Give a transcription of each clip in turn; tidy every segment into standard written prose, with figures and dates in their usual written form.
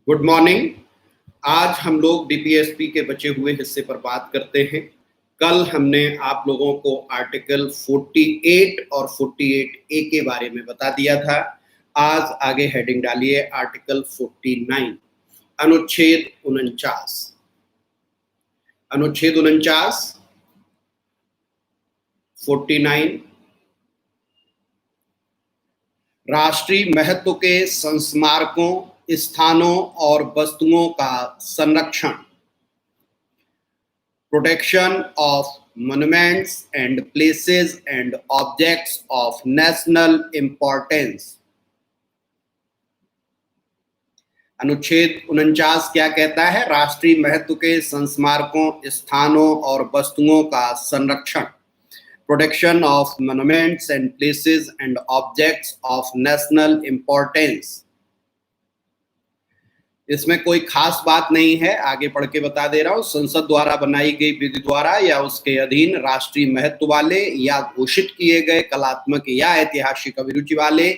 Good morning. आज हम लोग डीपीएसपी के बचे हुए हिस्से पर बात करते हैं। कल हमने आप लोगों को आर्टिकल 48 और 48A के बारे में बता दिया था। आज आगे हेडिंग डालिए आर्टिकल 49, अनुच्छेद 49। अनुच्छेद 49 49 राष्ट्रीय महत्व के संस्मारकों, स्थानों और वस्तुओं का संरक्षण, protection of monuments and places and objects of national importance। अनुच्छेद 49 क्या कहता है? राष्ट्रीय महत्व के संस्मारकों, स्थानों और वस्तुओं का संरक्षण, protection of monuments and places and objects of national importance। इसमें कोई खास बात नहीं है, आगे पढ़ के बता दे रहा हूं। संसद द्वारा बनाई गई विधि द्वारा या उसके अधीन राष्ट्रीय महत्व वाले या घोषित किए गए कलात्मक या ऐतिहासिक अभिरुचि वाले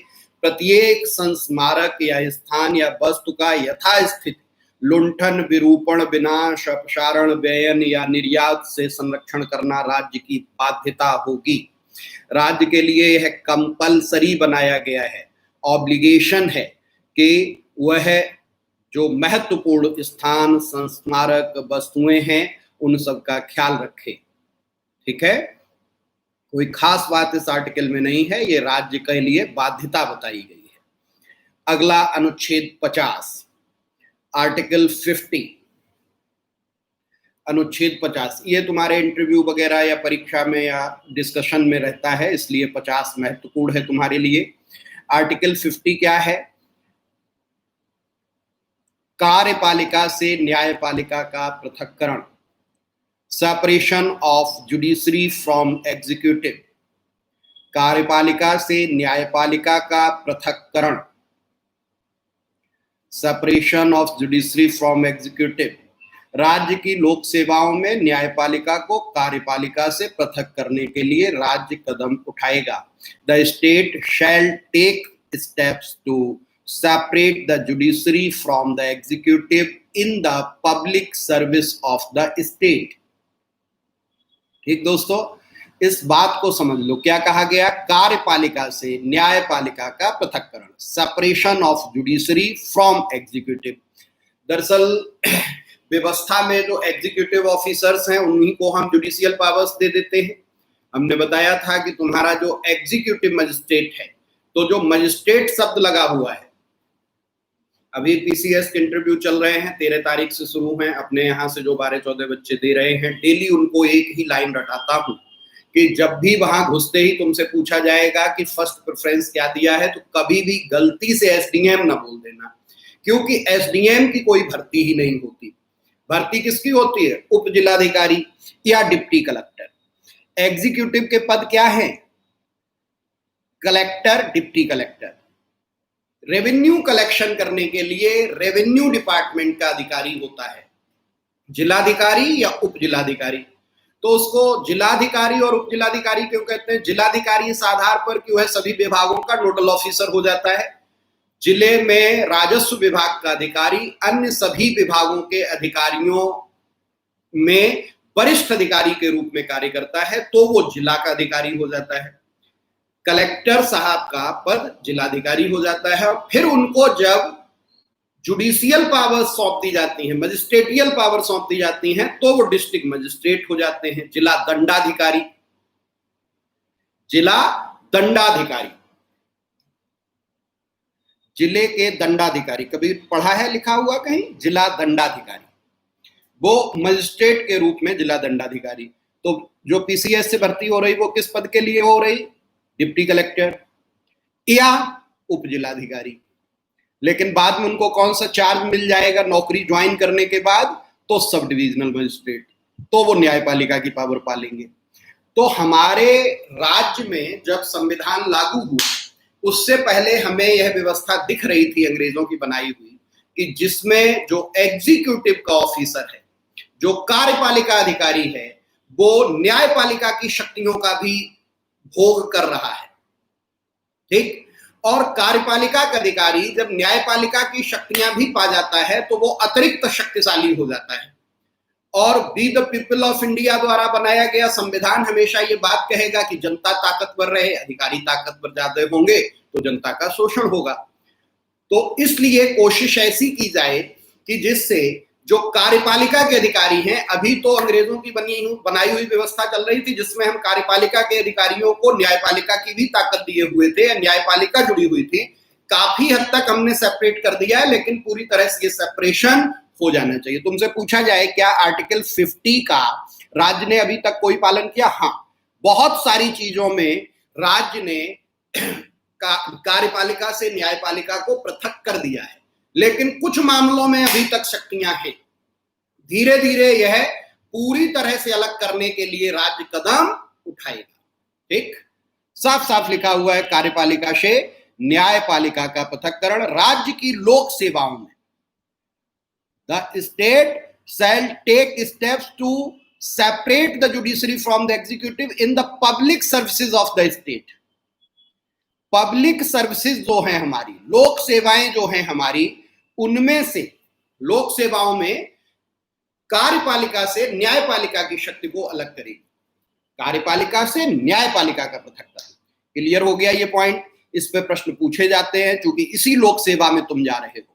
प्रत्येक संस्मारक या स्थान या वस्तु का यथास्थिति लुंठन, विरूपण, विनाश, अपसारण, व्ययन या निर्यात से संरक्षण करना राज्य की बाध्यता होगी। राज्य के लिए यह कंपलसरी बनाया गया है, ऑब्लिगेशन है कि वह जो महत्वपूर्ण स्थान, संस्मारक, वस्तुएं हैं उन सब का ख्याल रखे। ठीक है, कोई खास बात इस आर्टिकल में नहीं है, ये राज्य के लिए बाध्यता बताई गई है। अगला अनुच्छेद 50, आर्टिकल 50। अनुच्छेद 50 ये तुम्हारे इंटरव्यू वगैरह या परीक्षा में या डिस्कशन में रहता है, इसलिए 50 महत्वपूर्ण है तुम्हारे लिए। आर्टिकल 50 क्या है? कार्यपालिका से न्यायपालिका का पृथक्करण, separation of judiciary from executive. कार्यपालिका से न्यायपालिका का पृथक्करण, separation of judiciary from executive. राज्य की लोक सेवाओं में न्यायपालिका को कार्यपालिका से पृथक करने के लिए राज्य कदम उठाएगा। The state shall take steps to separate the judiciary from the executive in the public service of the state। ठीक दोस्तों, इस बात को समझ लो, क्या कहा गया? कार्यपालिका से न्यायपालिका का पृथक्करण, separation of judiciary from executive. दरअसल व्यवस्था में जो एग्जीक्यूटिव ऑफिसर्स हैं उन्हीं को हम जुडिशियल पावर्स दे देते हैं। हमने बताया था कि तुम्हारा जो एग्जीक्यूटिव मजिस्ट्रेट है, तो जो मजिस्ट्रेट शब्द लगा हुआ है, अभी पीसीएस के इंटरव्यू चल रहे हैं, 13 तारीख से शुरू हैं। अपने यहाँ से जो 12-14 बच्चे दे रहे हैं, डेली उनको एक ही लाइन रटाता हूँ कि जब भी वहां घुसते ही तुमसे पूछा जाएगा कि फर्स्ट प्रेफरेंस क्या दिया है, तो कभी भी गलती से एसडीएम ना बोल देना, क्योंकि एसडीएम की कोई भर्ती ही नहीं होती। भर्ती किसकी होती है? उप जिलाधिकारी या डिप्टी कलेक्टर। एग्जीक्यूटिव के पद क्या है? Collector, deputy collector. Revenue collection करने के लिए रेवेन्यू डिपार्टमेंट का अधिकारी होता है, जिलाधिकारी या उप जिलाधिकारी। तो उसको जिलाधिकारी और उप जिलाधिकारी क्यों कहते हैं? जिलाधिकारी इस आधार पर कि वह सभी विभागों का नोडल ऑफिसर हो जाता है। जिले में राजस्व विभाग का अधिकारी अन्य सभी विभागों के अधिकारियों में वरिष्ठ अधिकारी के रूप में कार्य करता है, तो वो जिला का अधिकारी हो जाता है। कलेक्टर साहब का पद जिलाधिकारी हो जाता है, और फिर उनको जब जुडिशियल पावर सौंप दी जाती है, मजिस्ट्रेटियल पावर सौंप दी जाती हैं, तो वो डिस्ट्रिक्ट मजिस्ट्रेट हो जाते हैं, जिला दंडाधिकारी। जिला दंडाधिकारी, जिले के दंडाधिकारी, कभी पढ़ा है लिखा हुआ कहीं? जिला दंडाधिकारी, वो मजिस्ट्रेट के रूप में जिला दंडाधिकारी। तो जो पीसीएस से भर्ती हो रही वो किस पद के लिए हो रही? डिप्टी कलेक्टर या उप जिलाधिकारी। लेकिन बाद में उनको कौन सा चार्ज मिल जाएगा नौकरी ज्वाइन करने के बाद? तो सब डिविजनल मजिस्ट्रेट, तो वो न्यायपालिका की पावर पालेंगे। तो हमारे राज्य में जब संविधान लागू हुआ, उससे पहले हमें यह व्यवस्था दिख रही थी अंग्रेजों की बनाई हुई, कि जिसमें जो एग्जीक्यूटिव का ऑफिसर है, जो कार्यपालिका अधिकारी है, वो न्यायपालिका की शक्तियों का भी भोग कर रहा है। ठीक, और कार्यपालिका का अधिकारी जब न्यायपालिका की शक्तियां भी पा जाता है तो वो अतिरिक्त शक्तिशाली हो जाता है। और be the people of India द्वारा बनाया गया संविधान हमेशा ये बात कहेगा कि जनता ताकतवर रहे, अधिकारी ताकतवर ज्यादा होंगे तो जनता का शोषण होगा। तो इसलिए कोशिश ऐसी की जाए कि जिससे जो कार्यपालिका के अधिकारी हैं, अभी तो अंग्रेजों की बनाई हुई व्यवस्था चल रही थी जिसमें हम कार्यपालिका के अधिकारियों को न्यायपालिका की भी ताकत दिए हुए थे, न्यायपालिका जुड़ी हुई थी। काफी हद तक हमने सेपरेट कर दिया है, लेकिन पूरी तरह से ये सेपरेशन हो जाना चाहिए। तुमसे पूछा जाए क्या आर्टिकल 50 का राज्य ने अभी तक कोई पालन किया? हाँ, बहुत सारी चीजों में राज्य ने कार्यपालिका से न्यायपालिका को पृथक कर दिया है, लेकिन कुछ मामलों में अभी तक शक्तियां हैं। धीरे धीरे यह पूरी तरह से अलग करने के लिए राज्य कदम उठाएगा। ठीक, साफ साफ लिखा हुआ है कार्यपालिका से न्यायपालिका का पृथक्करण राज्य की लोक सेवाओं में। The state shall take steps to separate the judiciary from the executive in the public services of the state. Public services जो हैं हमारी, लोक सेवाएं जो हैं हमारी, उनमें से लोक सेवाओं में कार्यपालिका से न्यायपालिका की शक्ति को अलग करेगी। कार्यपालिका से न्यायपालिका का पृथक्करण। क्लियर हो गया ये पॉइंट? इस पे प्रश्न पूछे जाते हैं क्योंकि इसी लोक सेवा में तुम जा रहे हो।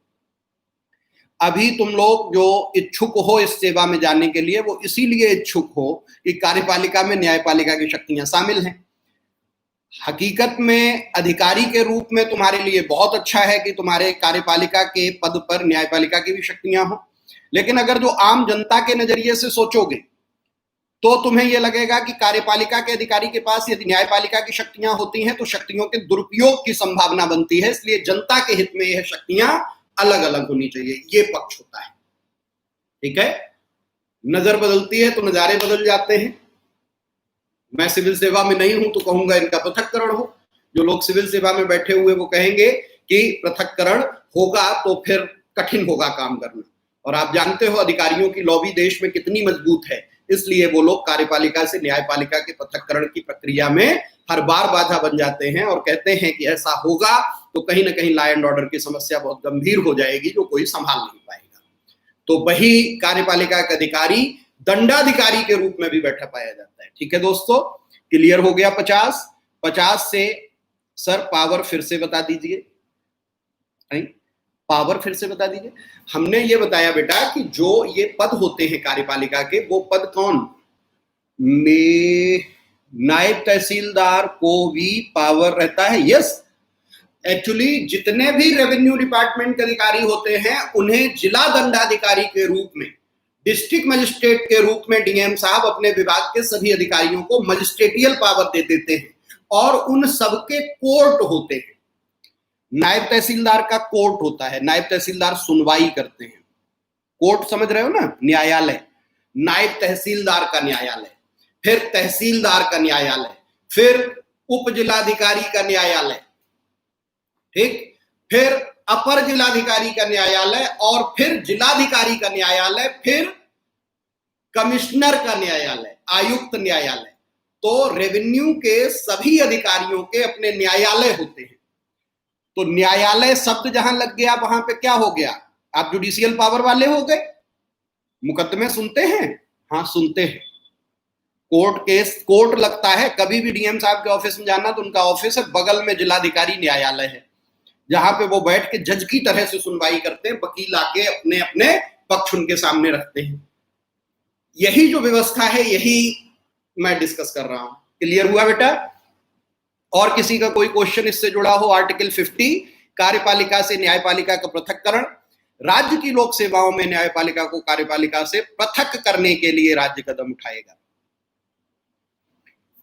अभी तुम लोग जो इच्छुक हो इस सेवा में जाने के लिए, वो इसीलिए इच्छुक हो कि कार्यपालिका में न्यायपालिका की शक्तियां शामिल हैं। हकीकत में अधिकारी के रूप में तुम्हारे लिए बहुत अच्छा है कि तुम्हारे कार्यपालिका के पद पर न्यायपालिका की भी शक्तियां हो, लेकिन अगर जो आम जनता के नजरिए से सोचोगे तो तुम्हें यह लगेगा कि कार्यपालिका के अधिकारी के पास यदि न्यायपालिका की शक्तियां होती हैं तो शक्तियों के दुरुपयोग की संभावना बनती है, इसलिए जनता के हित में यह शक्तियां अलग अलग होनी चाहिए। ये पक्ष होता है। ठीक है, नजर बदलती है तो नजारे बदल जाते हैं। मैं सिविल सेवा में नहीं हूं तो कहूंगा इनका पृथक्करण हो, जो लोग सिविल सेवा में बैठे हुए वो कहेंगे कि पृथक्करण होगा तो फिर कठिन होगा काम करना। और आप जानते हो अधिकारियों की लॉबी देश में कितनी मजबूत है, इसलिए वो लोग कार्यपालिका से न्यायपालिका के पृथक्करण की प्रक्रिया में हर बार बाधा बन जाते हैं और कहते हैं कि ऐसा होगा तो कहीं ना कहीं लॉ एंड ऑर्डर की समस्या बहुत गंभीर हो जाएगी जो कोई संभाल नहीं पाएगा। तो वही कार्यपालिका का अधिकारी दंडाधिकारी के रूप में भी बैठा पाया जाता है। ठीक है दोस्तों, क्लियर हो गया? 50 से सर पावर फिर से बता दीजिए, पावर फिर से बता दीजिए। हमने ये बताया बेटा कि जो ये पद होते हैं कार्यपालिका के, वो पद कौन? नायब तहसीलदार को भी पावर रहता है। यस, एक्चुअली जितने भी रेवेन्यू डिपार्टमेंट के अधिकारी होते हैं उन्हें जिला दंडाधिकारी के रूप में, डिस्ट्रिक्ट मजिस्ट्रेट के रूप में डीएम साहब अपने विभाग के सभी अधिकारियों को मजिस्ट्रेटियल पावर दे देते हैं और उन सबके कोर्ट होते हैं। नायब तहसीलदार का कोर्ट होता है, नायब तहसीलदार सुनवाई करते हैं। कोर्ट समझ रहे हो ना, न्यायालय। नायब तहसीलदार का न्यायालय, फिर तहसीलदार का न्यायालय, फिर उप जिलाधिकारी का न्यायालय, ठीक, फिर अपर जिलाधिकारी का न्यायालय, और फिर जिलाधिकारी का न्यायालय, फिर कमिश्नर का न्यायालय, आयुक्त न्यायालय। तो रेवेन्यू के सभी अधिकारियों के अपने न्यायालय होते हैं। तो न्यायालय शब्द जहां लग गया वहां पे क्या हो गया? आप जुडिशियल पावर वाले हो गए। मुकदमे सुनते हैं? हाँ सुनते हैं। कोर्ट केस, कोर्ट लगता है, कभी भी डीएम साहब के ऑफिस में जाना तो उनका ऑफिस है, बगल में जिलाधिकारी न्यायालय है जहां पे वो बैठ के जज की तरह से सुनवाई करते हैं, वकील आके अपने अपने पक्ष उनके सामने रखते हैं। यही जो व्यवस्था है यही मैं डिस्कस कर रहा हूं। क्लियर हुआ बेटा? और किसी का कोई क्वेश्चन इससे जुड़ा हो? आर्टिकल 50 कार्यपालिका से न्यायपालिका का पृथक्करण, राज्य की लोक सेवाओं में न्यायपालिका को कार्यपालिका से पृथक करने के लिए राज्य कदम उठाएगा।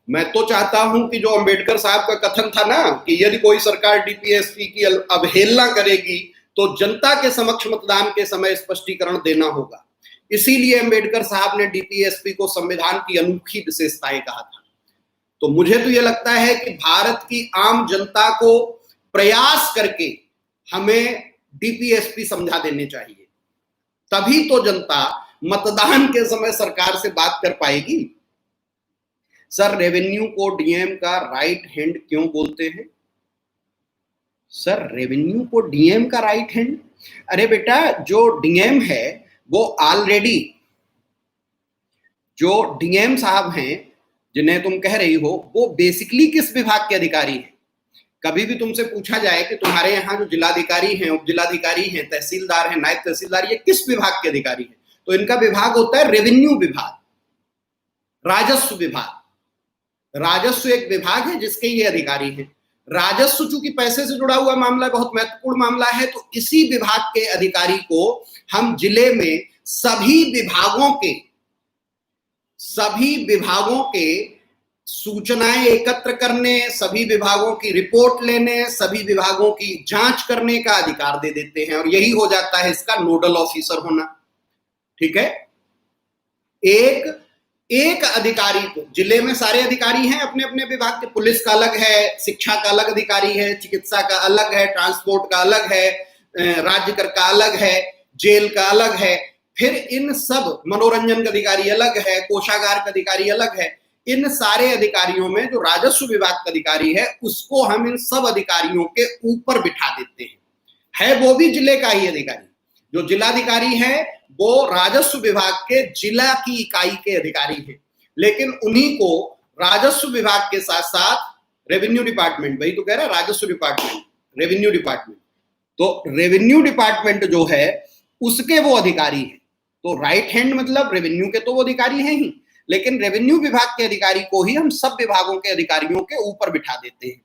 मैं तो चाहता हूं कि जो अंबेडकर साहब का कथन था ना कि यदि कोई सरकार डीपीएसपी की अवहेलना करेगी तो जनता के समक्ष मतदान के समय स्पष्टीकरण देना होगा। इसीलिए अंबेडकर साहब ने डीपीएसपी को संविधान की अनूठी विशेषताएं कहा था। तो मुझे तो यह लगता है कि भारत की आम जनता को प्रयास करके हमें डीपीएसपी समझा देने चाहिए, तभी तो जनता मतदान के समय सरकार से बात कर पाएगी। सर रेवेन्यू को डीएम का राइट हैंड क्यों बोलते हैं? सर रेवेन्यू को डीएम का राइट हैंड, अरे बेटा जो डीएम है वो ऑलरेडी, जो डीएम साहब हैं जिन्हें तुम कह रही हो, वो बेसिकली किस विभाग के अधिकारी हैं? कभी भी तुमसे पूछा जाए कि तुम्हारे यहाँ जो जिलाधिकारी हैं, उप जिलाधिकारी हैं, तहसीलदार हैं, नायब तहसीलदार, ये किस विभाग के अधिकारी हैं, तो इनका विभाग होता है रेवेन्यू विभाग, राजस्व विभाग। राजस्व एक विभाग है जिसके ये अधिकारी हैं। राजस्व चूंकि पैसे से जुड़ा हुआ मामला, बहुत महत्वपूर्ण मामला है, तो इसी विभाग के अधिकारी को हम जिले में सभी विभागों के सूचनाएं एकत्र करने, सभी विभागों की रिपोर्ट लेने, सभी विभागों की जांच करने का अधिकार दे देते हैं, और यही हो जाता है इसका नोडल ऑफिसर होना। ठीक है, एक अधिकारी को, जिले में सारे अधिकारी हैं अपने अपने विभाग के, पुलिस का अलग है, शिक्षा का अलग अधिकारी है, चिकित्सा का अलग है, ट्रांसपोर्ट का अलग है, राज्य कर का अलग है, जेल का अलग है, फिर इन सब, मनोरंजन का अधिकारी अलग है, कोषागार का अधिकारी अलग है। इन सारे अधिकारियों में जो राजस्व विभाग का अधिकारी है, उसको हम इन सब अधिकारियों के ऊपर बिठा देते हैं। है वो भी जिले का ही अधिकारी। जो जिलाधिकारी है वो राजस्व विभाग के जिला की इकाई के अधिकारी हैं, लेकिन उन्हीं को राजस्व विभाग के साथ साथ रेवेन्यू डिपार्टमेंट, वही तो कह रहा है राजस्व डिपार्टमेंट, रेवेन्यू डिपार्टमेंट, तो रेवेन्यू डिपार्टमेंट जो है उसके वो अधिकारी हैं। तो राइट हैंड मतलब रेवेन्यू के तो वो अधिकारी हैं ही, लेकिन रेवेन्यू विभाग के अधिकारी को ही हम सब विभागों के अधिकारियों के ऊपर बिठा देते हैं,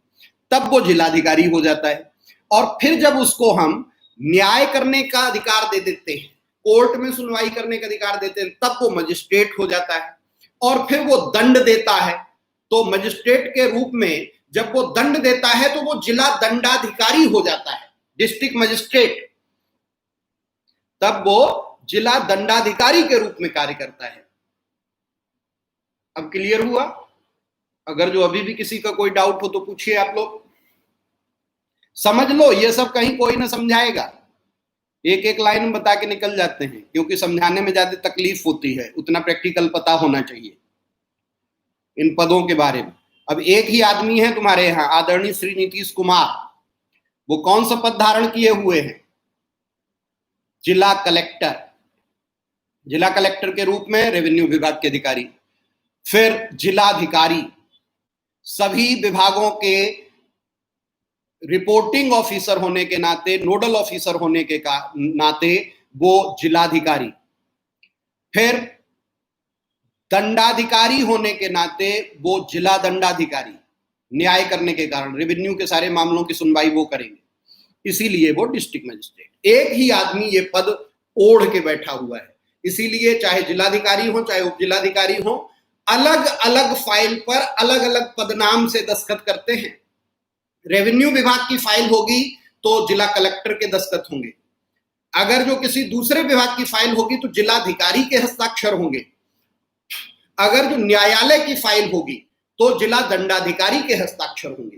तब वो जिलाधिकारी हो जाता है। और फिर जब उसको हम न्याय करने का अधिकार दे देते हैं, कोर्ट में सुनवाई करने का अधिकार देते हैं, तब वो मजिस्ट्रेट हो जाता है। और फिर वो दंड देता है, तो मजिस्ट्रेट के रूप में जब वो दंड देता है तो वो जिला दंडाधिकारी हो जाता है, डिस्ट्रिक्ट मजिस्ट्रेट, तब वो जिला दंडाधिकारी के रूप में कार्य करता है। अब क्लियर हुआ? अगर जो अभी भी किसी का कोई डाउट हो तो पूछिए आप लोग। समझ लो, ये सब कहीं कोई ना समझाएगा, एक एक लाइन में बता के निकल जाते हैं, क्योंकि समझाने में ज्यादा तकलीफ होती है, उतना प्रैक्टिकल पता होना चाहिए इन पदों के बारे में। अब एक ही आदमी है तुम्हारे यहाँ, आदरणीय श्री नीतीश कुमार, वो कौन सा पद धारण किए हुए हैं? जिला कलेक्टर। जिला कलेक्टर के रूप में रेवेन्यू विभाग के अधिकारी, फिर जिलाधिकारी, सभी विभागों के रिपोर्टिंग ऑफिसर होने के नाते, नोडल ऑफिसर होने के नाते वो जिलाधिकारी, फिर दंडाधिकारी होने के नाते वो जिला दंडाधिकारी, न्याय करने के कारण रेवेन्यू के सारे मामलों की सुनवाई वो करेंगे, इसीलिए वो डिस्ट्रिक्ट मजिस्ट्रेट। एक ही आदमी ये पद ओढ़ के बैठा हुआ है, इसीलिए चाहे जिलाधिकारी हो चाहे उप जिलाधिकारी हो, अलग अलग फाइल पर अलग अलग पदनाम से दस्तखत करते हैं। रेवेन्यू विभाग की फाइल होगी तो जिला कलेक्टर के दस्तखत होंगे, अगर जो किसी दूसरे विभाग की फाइल होगी तो जिलाधिकारी के हस्ताक्षर होंगे, अगर जो न्यायालय की फाइल होगी तो जिला दंडाधिकारी के हस्ताक्षर होंगे।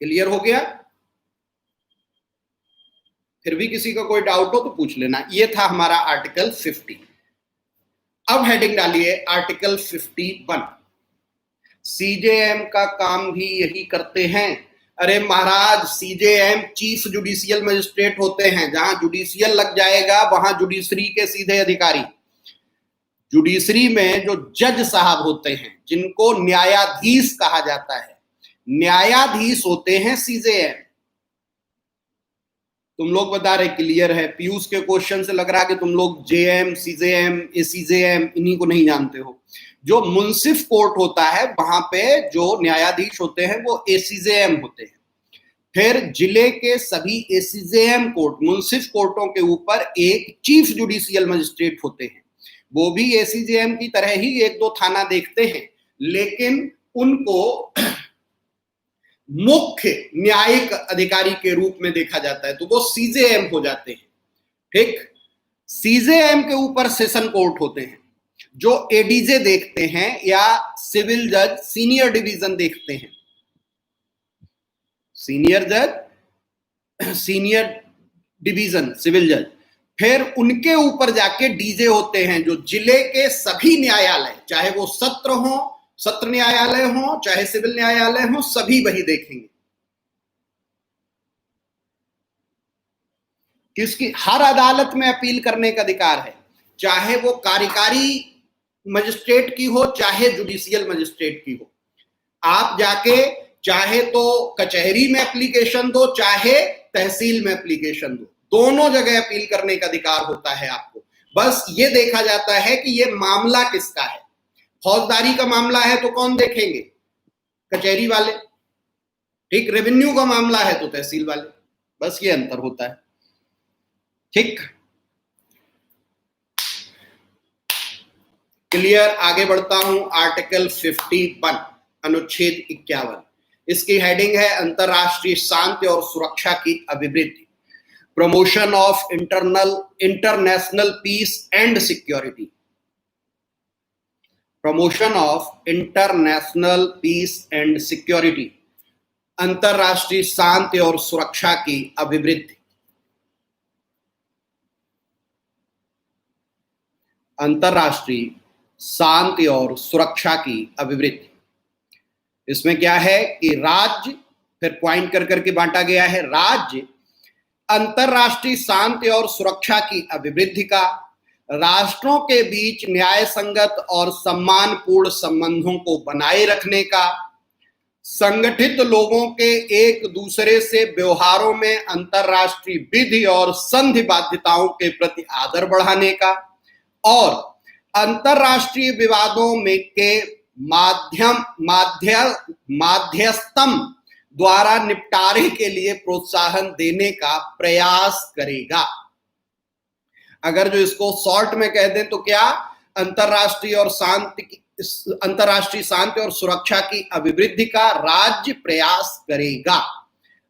क्लियर हो गया? फिर भी किसी का कोई डाउट हो तो पूछ लेना। ये था हमारा आर्टिकल 50। अब हेडिंग डालिए आर्टिकल 51। सीजेएम का काम भी यही करते हैं। अरे महाराज, सीजेएम चीफ जुडिशियल मजिस्ट्रेट होते हैं, जहां जुडिशियल लग जाएगा वहां जुडिशरी के सीधे अधिकारी। जुडिशरी में जो जज साहब होते हैं, जिनको न्यायाधीश कहा जाता है, न्यायाधीश होते हैं सीजेएम। तुम लोग बता रहे क्लियर है, पीयूष के क्वेश्चन से लग रहा है कि तुम लोग जेएम, सीजेएम, एसीजेएम इन्हीं को नहीं जानते हो। जो मुंसिफ कोर्ट होता है वहां पे जो न्यायाधीश होते हैं वो एसीजेएम होते हैं। फिर जिले के सभी एसीजेएम कोर्ट, मुंसिफ कोर्टों के ऊपर एक चीफ जुडिशियल मजिस्ट्रेट होते हैं। वो भी एसीजेएम की तरह ही एक दो थाना देखते हैं, लेकिन उनको मुख्य न्यायिक अधिकारी के रूप में देखा जाता है, तो वो सीजेएम हो जाते हैं। ठीक, सीजेएम के ऊपर सेशन कोर्ट होते हैं जो एडीजे देखते हैं या सिविल जज सीनियर डिवीजन देखते हैं। सीनियर जज, सीनियर डिवीजन सिविल जज, फिर उनके ऊपर जाके डीजे होते हैं जो जिले के सभी न्यायालय, चाहे वो सत्र हो, सत्र न्यायालय हो चाहे सिविल न्यायालय हो, सभी वही देखेंगे। किसकी? हर अदालत में अपील करने का अधिकार है, चाहे वो कार्यकारी मजिस्ट्रेट की हो, चाहे जुडिशियल मजिस्ट्रेट की हो। आप जाके चाहे तो कचहरी में एप्लीकेशन दो, चाहे तहसील में एप्लीकेशन दो, दोनों जगह अपील करने का अधिकार होता है आपको। बस ये देखा जाता है कि ये मामला किसका है। फौजदारी का मामला है तो कौन देखेंगे? कचहरी वाले। ठीक, रेवेन्यू का मामला है तो तहसील वाले। बस ये अंतर होता है। ठीक, क्लियर? आगे बढ़ता हूं। आर्टिकल 51 अनुच्छेद 51, इसकी हेडिंग है अंतरराष्ट्रीय शांति और सुरक्षा की अभिवृद्धि, promotion of international peace and security. Promotion of international peace and security, अंतरराष्ट्रीय शांति और सुरक्षा की अभिवृद्धि। अंतरराष्ट्रीय शांति और सुरक्षा की अभिवृद्धि। इसमें क्या है कि राज्य, फिर पॉइंट कर करके बांटा गया है, राज्य अंतरराष्ट्रीय शांति और सुरक्षा की अभिवृद्धि का, राष्ट्रों के बीच न्याय संगत और सम्मानपूर्ण संबंधों को बनाए रखने का, संगठित लोगों के एक दूसरे से व्यवहारों में अंतरराष्ट्रीय विधि और संधि बाध्यताओं के प्रति आदर बढ़ाने का, और अंतरराष्ट्रीय विवादों में के माध्यस्थम द्वारा निपटारे के लिए प्रोत्साहन देने का प्रयास करेगा। अगर जो इसको शॉर्ट में कह दें तो क्या? अंतरराष्ट्रीय शांति और सुरक्षा की अभिवृद्धि का राज्य प्रयास करेगा।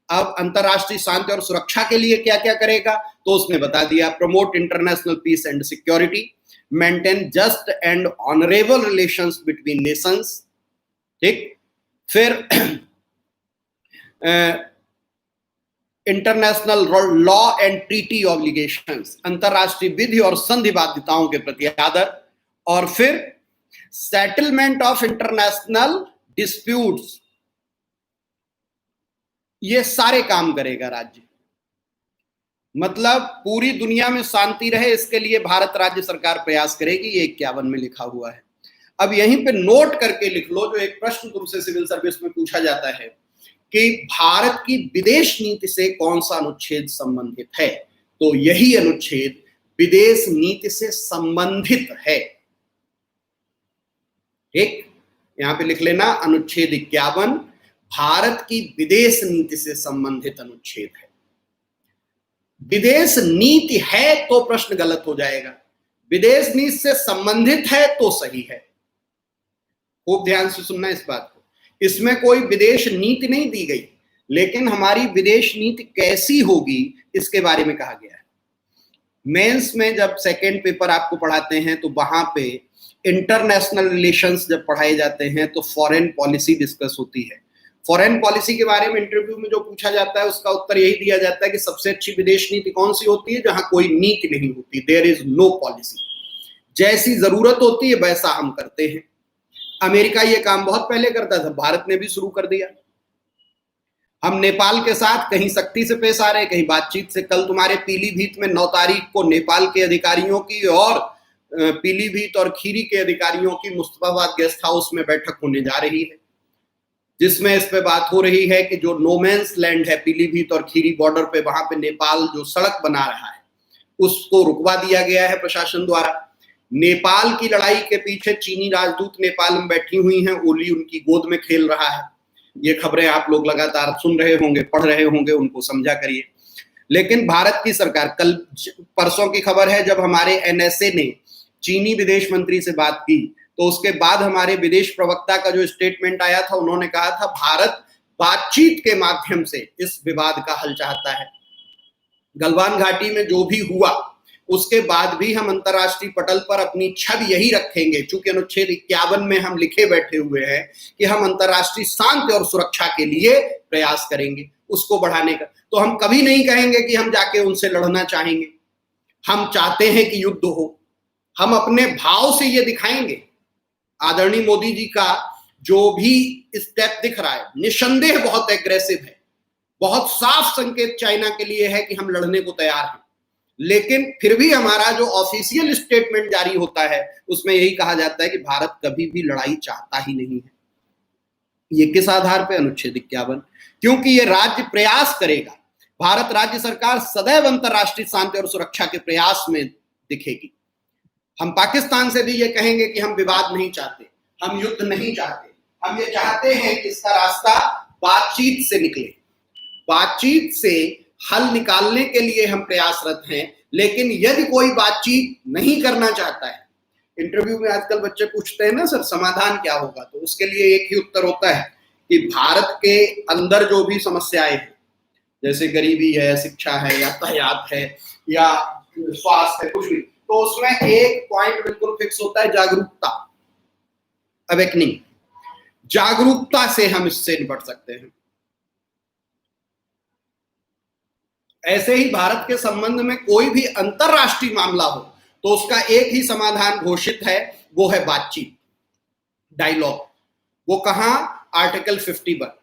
अब अंतरराष्ट्रीय शांति और सुरक्षा के लिए क्या क्या करेगा तो उसने बता दिया। Promote international peace and security, maintain just and honourable relations between nations. ठीक, फिर international law and treaty obligations, अंतरराष्ट्रीय विधि और संधि बाध्यताओं के प्रति आदर, और फिर सेटलमेंट ऑफ इंटरनेशनल डिस्प्यूट्स। ये सारे काम करेगा राज्य। मतलब पूरी दुनिया में शांति रहे, इसके लिए भारत राज्य सरकार प्रयास करेगी। ये 51 में लिखा हुआ है। अब यहीं पे नोट करके लिख लो, जो एक प्रश्न तुमसे सिविल सर्विस में पूछा जाता है कि भारत की विदेश नीति से कौन सा अनुच्छेद संबंधित है, तो यही अनुच्छेद विदेश नीति से संबंधित है। ठीक, यहां पे लिख लेना, अनुच्छेद 51 भारत की विदेश नीति से संबंधित अनुच्छेद है। विदेश नीति है तो प्रश्न गलत हो जाएगा, विदेश नीति से संबंधित है तो सही है। खूब ध्यान से सुनना इस बात को। इसमें कोई विदेश नीति नहीं दी गई, लेकिन हमारी विदेश नीति कैसी होगी इसके बारे में कहा गया है। मेंस में जब सेकेंड पेपर आपको पढ़ाते हैं तो वहां पे इंटरनेशनल रिलेशंस जब पढ़ाए जाते हैं तो फॉरेन पॉलिसी डिस्कस होती है। फॉरेन पॉलिसी के बारे में इंटरव्यू में जो पूछा जाता है उसका उत्तर यही दिया जाता है कि सबसे अच्छी विदेश नीति कौन सी होती है? जहां कोई नीति नहीं होती, देयर इज नो पॉलिसी। जैसी जरूरत होती है वैसा हम करते हैं। अमेरिका ये काम बहुत पहले करता था, भारत ने भी शुरू कर दिया। हम नेपाल के साथ कहीं सख्ती से पेश आ रहे, कहीं बातचीत से। कल तुम्हारे पीलीभीत में 9 तारीख को नेपाल के अधिकारियों की और पीलीभीत और खीरी के अधिकारियों की मुस्तफाबाद गेस्ट हाउस में बैठक होने जा रही है, जिसमें इस पे बात हो रही है कि जो नोमैंस लैंड है पीलीभीत और खीरी बॉर्डर पे, वहां पे नेपाल जो सड़क बना रहा है उसको रुकवा दिया गया है प्रशासन द्वारा। नेपाल की लड़ाई के पीछे चीनी राजदूत नेपाल में बैठी हुई हैं, ओली उनकी गोद में खेल रहा है। ये खबरें आप लोग लगातार सुन रहे होंगे, पढ़ रहे होंगे, उनको समझा करिए। लेकिन भारत की सरकार, कल परसों की खबर है, जब हमारे एनएसए ने चीनी विदेश मंत्री से बात की तो उसके बाद हमारे विदेश प्रवक्ता का जो स्टेटमेंट आया था, उन्होंने कहा था भारत बातचीत के माध्यम से इस विवाद का हल चाहता है। गलवान घाटी में जो भी हुआ उसके बाद भी हम अंतरराष्ट्रीय पटल पर अपनी छवि यही रखेंगे, चूंकि अनुच्छेद 51 में हम लिखे बैठे हुए हैं कि हम अंतरराष्ट्रीय शांति और सुरक्षा के लिए प्रयास करेंगे, उसको बढ़ाने का। तो हम कभी नहीं कहेंगे कि हम जाके उनसे लड़ना चाहेंगे, हम चाहते हैं कि युद्ध हो। हम अपने भाव से ये दिखाएंगे। आदरणीय मोदी जी का जो भी स्टेप दिख रहा है निसंदेह बहुत एग्रेसिव है, बहुत साफ संकेत चाइना के लिए है कि हम लड़ने को तैयार हैं। लेकिन फिर भी हमारा जो ऑफिशियल स्टेटमेंट जारी होता है उसमें यही कहा जाता है कि भारत कभी भी लड़ाई चाहता ही नहीं है। ये किस आधार पर? अनुच्छेद 51, क्योंकि ये राज्य प्रयास करेगा। भारत राज्य सरकार सदैव अंतरराष्ट्रीय शांति और सुरक्षा के प्रयास में दिखेगी। हम पाकिस्तान से भी ये कहेंगे कि हम विवाद नहीं चाहते, हम युद्ध नहीं चाहते, हम ये चाहते हैं कि इसका रास्ता बातचीत से निकले, बातचीत से हल निकालने के लिए हम प्रयासरत हैं। लेकिन यदि कोई बातचीत नहीं करना चाहता है, इंटरव्यू में आजकल बच्चे पूछते हैं ना सर समाधान क्या होगा, तो उसके लिए एक ही उत्तर होता है कि भारत के अंदर जो भी समस्याएं हैं, जैसे गरीबी है, शिक्षा है, यातायात है या स्वास्थ्य है, कुछ भी, तो उसमें एक पॉइंट बिल्कुल फिक्स होता है, जागरूकता, अवेकनिंग। जागरूकता से हम इससे निपट सकते हैं। ऐसे ही भारत के संबंध में कोई भी अंतरराष्ट्रीय मामला हो तो उसका एक ही समाधान घोषित है, वो है बातचीत, डायलॉग। वो कहां? आर्टिकल 51।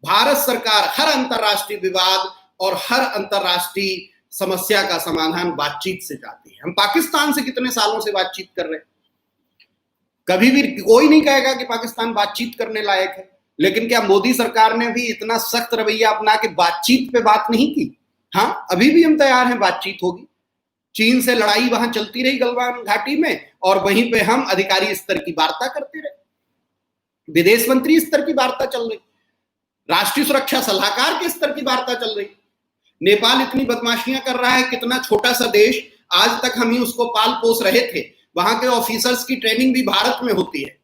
भारत सरकार हर अंतरराष्ट्रीय विवाद और हर अंतरराष्ट्रीय समस्या का समाधान बातचीत से चाहती है। हम पाकिस्तान से कितने सालों से बातचीत कर रहे हैं, कभी भी कोई नहीं कहेगा कि पाकिस्तान बातचीत करने लायक है। लेकिन क्या मोदी सरकार ने भी इतना सख्त रवैया अपना के बातचीत पे बात नहीं की? हाँ, अभी भी हम तैयार हैं, बातचीत होगी। चीन से लड़ाई वहां चलती रही गलवान घाटी में, और वहीं पे हम अधिकारी स्तर की वार्ता करते रहे, विदेश मंत्री स्तर की वार्ता चल रही, राष्ट्रीय सुरक्षा सलाहकार के स्तर की वार्ता चल रही। नेपाल इतनी बदमाशियां कर रहा है, कितना छोटा सा देश, आज तक हम ही उसको पाल पोस रहे थे। वहां के ऑफिसर्स की ट्रेनिंग भी भारत में होती है,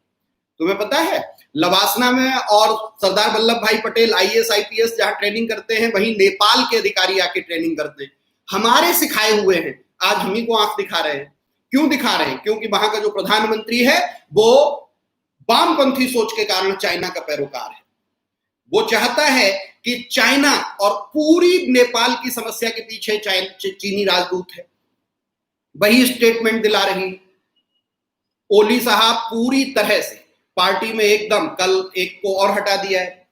तुम्हें पता है? लवासना में और सरदार वल्लभ भाई पटेल आईएएस आईपीएस जहां ट्रेनिंग करते हैं, वहीं नेपाल के अधिकारी आके ट्रेनिंग करते हैं। हमारे सिखाए हुए हैं, आज हम ही को आंख दिखा रहे हैं। क्यों दिखा रहे हैं? क्योंकि वहां का जो प्रधानमंत्री है वो वामपंथी सोच के कारण चाइना का पैरोकार है। वो चाहता है कि चाइना, और पूरी नेपाल की समस्या के पीछे चीनी राजदूत है, वही स्टेटमेंट दिला रही। ओली साहब पूरी तरह से पार्टी में एकदम, कल एक को और हटा दिया है।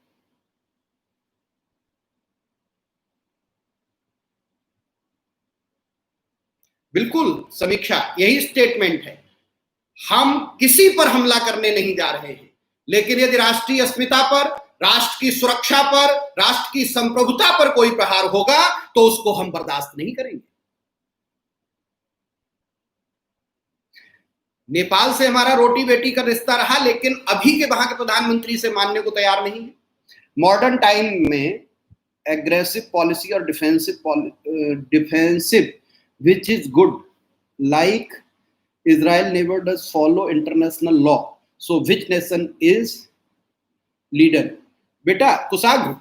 बिल्कुल समीक्षा, यही स्टेटमेंट है। हम किसी पर हमला करने नहीं जा रहे हैं, लेकिन यदि राष्ट्रीय अस्मिता पर, राष्ट्र की सुरक्षा पर, राष्ट्र की संप्रभुता पर कोई प्रहार होगा तो उसको हम बर्दाश्त नहीं करेंगे। नेपाल से हमारा रोटी बेटी का रिश्ता रहा, लेकिन अभी के वहां के प्रधानमंत्री से मानने को तैयार नहीं है। मॉडर्न टाइम में एग्रेसिव पॉलिसी और defensive which is good, like Israel never does follow international law, so which nation is leader? बेटा कुशाग्र,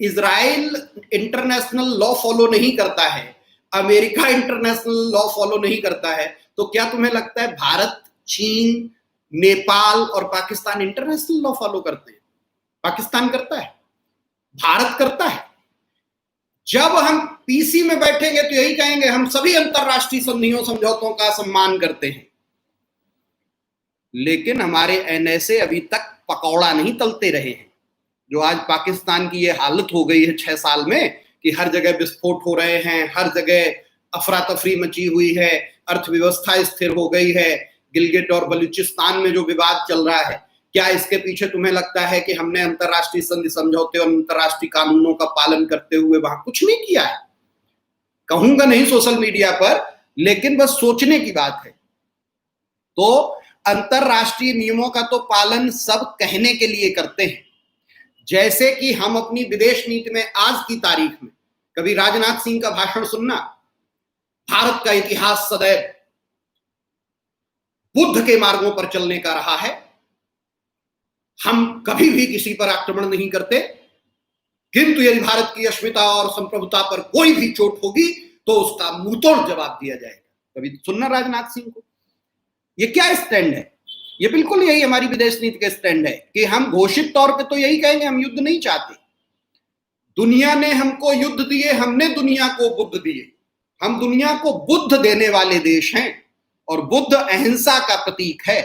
इजराइल इंटरनेशनल लॉ फॉलो नहीं करता है, अमेरिका इंटरनेशनल लॉ फॉलो नहीं करता है, तो क्या तुम्हें लगता है भारत, चीन, नेपाल और पाकिस्तान इंटरनेशनल लॉ फॉलो करते हैं? पाकिस्तान करता है, भारत करता है। जब हम पीसी में बैठेंगे तो यही कहेंगे हम सभी अंतरराष्ट्रीय संधियों समझौतों का सम्मान करते हैं, लेकिन हमारे एनएसए अभी तक पकौड़ा नहीं तलते रहे हैं। जो आज पाकिस्तान की ये हालत हो गई है 6 साल में कि हर जगह विस्फोट हो रहे हैं, हर जगह अफरा तफरी मची हुई है, अर्थव्यवस्था स्थिर हो गई है, गिलगिट और बलूचिस्तान में जो विवाद चल रहा है, क्या इसके पीछे तुम्हें लगता है कि हमने अंतरराष्ट्रीय संधि समझौते और अंतरराष्ट्रीय कानूनों का पालन करते हुए वहां कुछ नहीं किया है? कहूंगा नहीं सोशल मीडिया पर, लेकिन बस सोचने की बात है। तो अंतरराष्ट्रीय नियमों का तो पालन सब कहने के लिए करते हैं। जैसे कि हम अपनी विदेश नीति में आज की तारीख में कभी राजनाथ सिंह का भाषण सुनना, भारत का इतिहास सदैव बुद्ध के मार्गों पर चलने का रहा है, हम कभी भी किसी पर आक्रमण नहीं करते, किंतु यदि भारत की अस्मिता और संप्रभुता पर कोई भी चोट होगी तो उसका मुंहतोड़ जवाब दिया जाएगा। कभी सुनना राजनाथ सिंह को। ये क्या स्टैंड है? ये बिल्कुल यही हमारी विदेश नीति का स्टैंड है कि हम घोषित तौर पे तो यही कहेंगे हम युद्ध नहीं चाहते। दुनिया ने हमको युद्ध दिए, हमने दुनिया को बुद्ध दिए। हम दुनिया को बुद्ध देने वाले देश हैं और बुद्ध अहिंसा का प्रतीक है।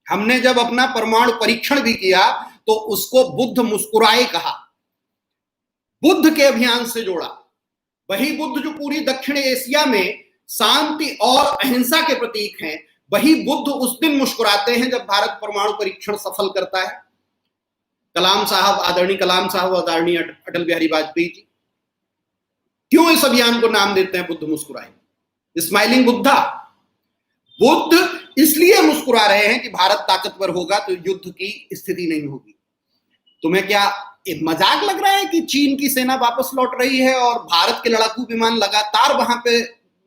हमने जब अपना परमाणु परीक्षण भी किया तो उसको बुद्ध मुस्कुराए कहा, बुद्ध के अभियान से जोड़ा। वही बुद्ध जो पूरी दक्षिण एशिया में शांति और अहिंसा के प्रतीक हैं, वही बुद्ध उस दिन मुस्कुराते हैं जब भारत परमाणु परीक्षण सफल करता है। कलाम साहब, आदरणीय कलाम साहब, आदरणीय अटल बिहारी वाजपेयी जी क्यों इस अभियान को नाम देते हैं बुद्ध मुस्कुराए, स्माइलिंग बुद्धा। बुद्ध इसलिए मुस्कुरा रहे हैं कि भारत ताकतवर होगा तो युद्ध की स्थिति नहीं होगी। तुम्हें क्या एक मजाक लग रहा है कि चीन की सेना वापस लौट रही है और भारत के लड़ाकू विमान लगातार वहां पे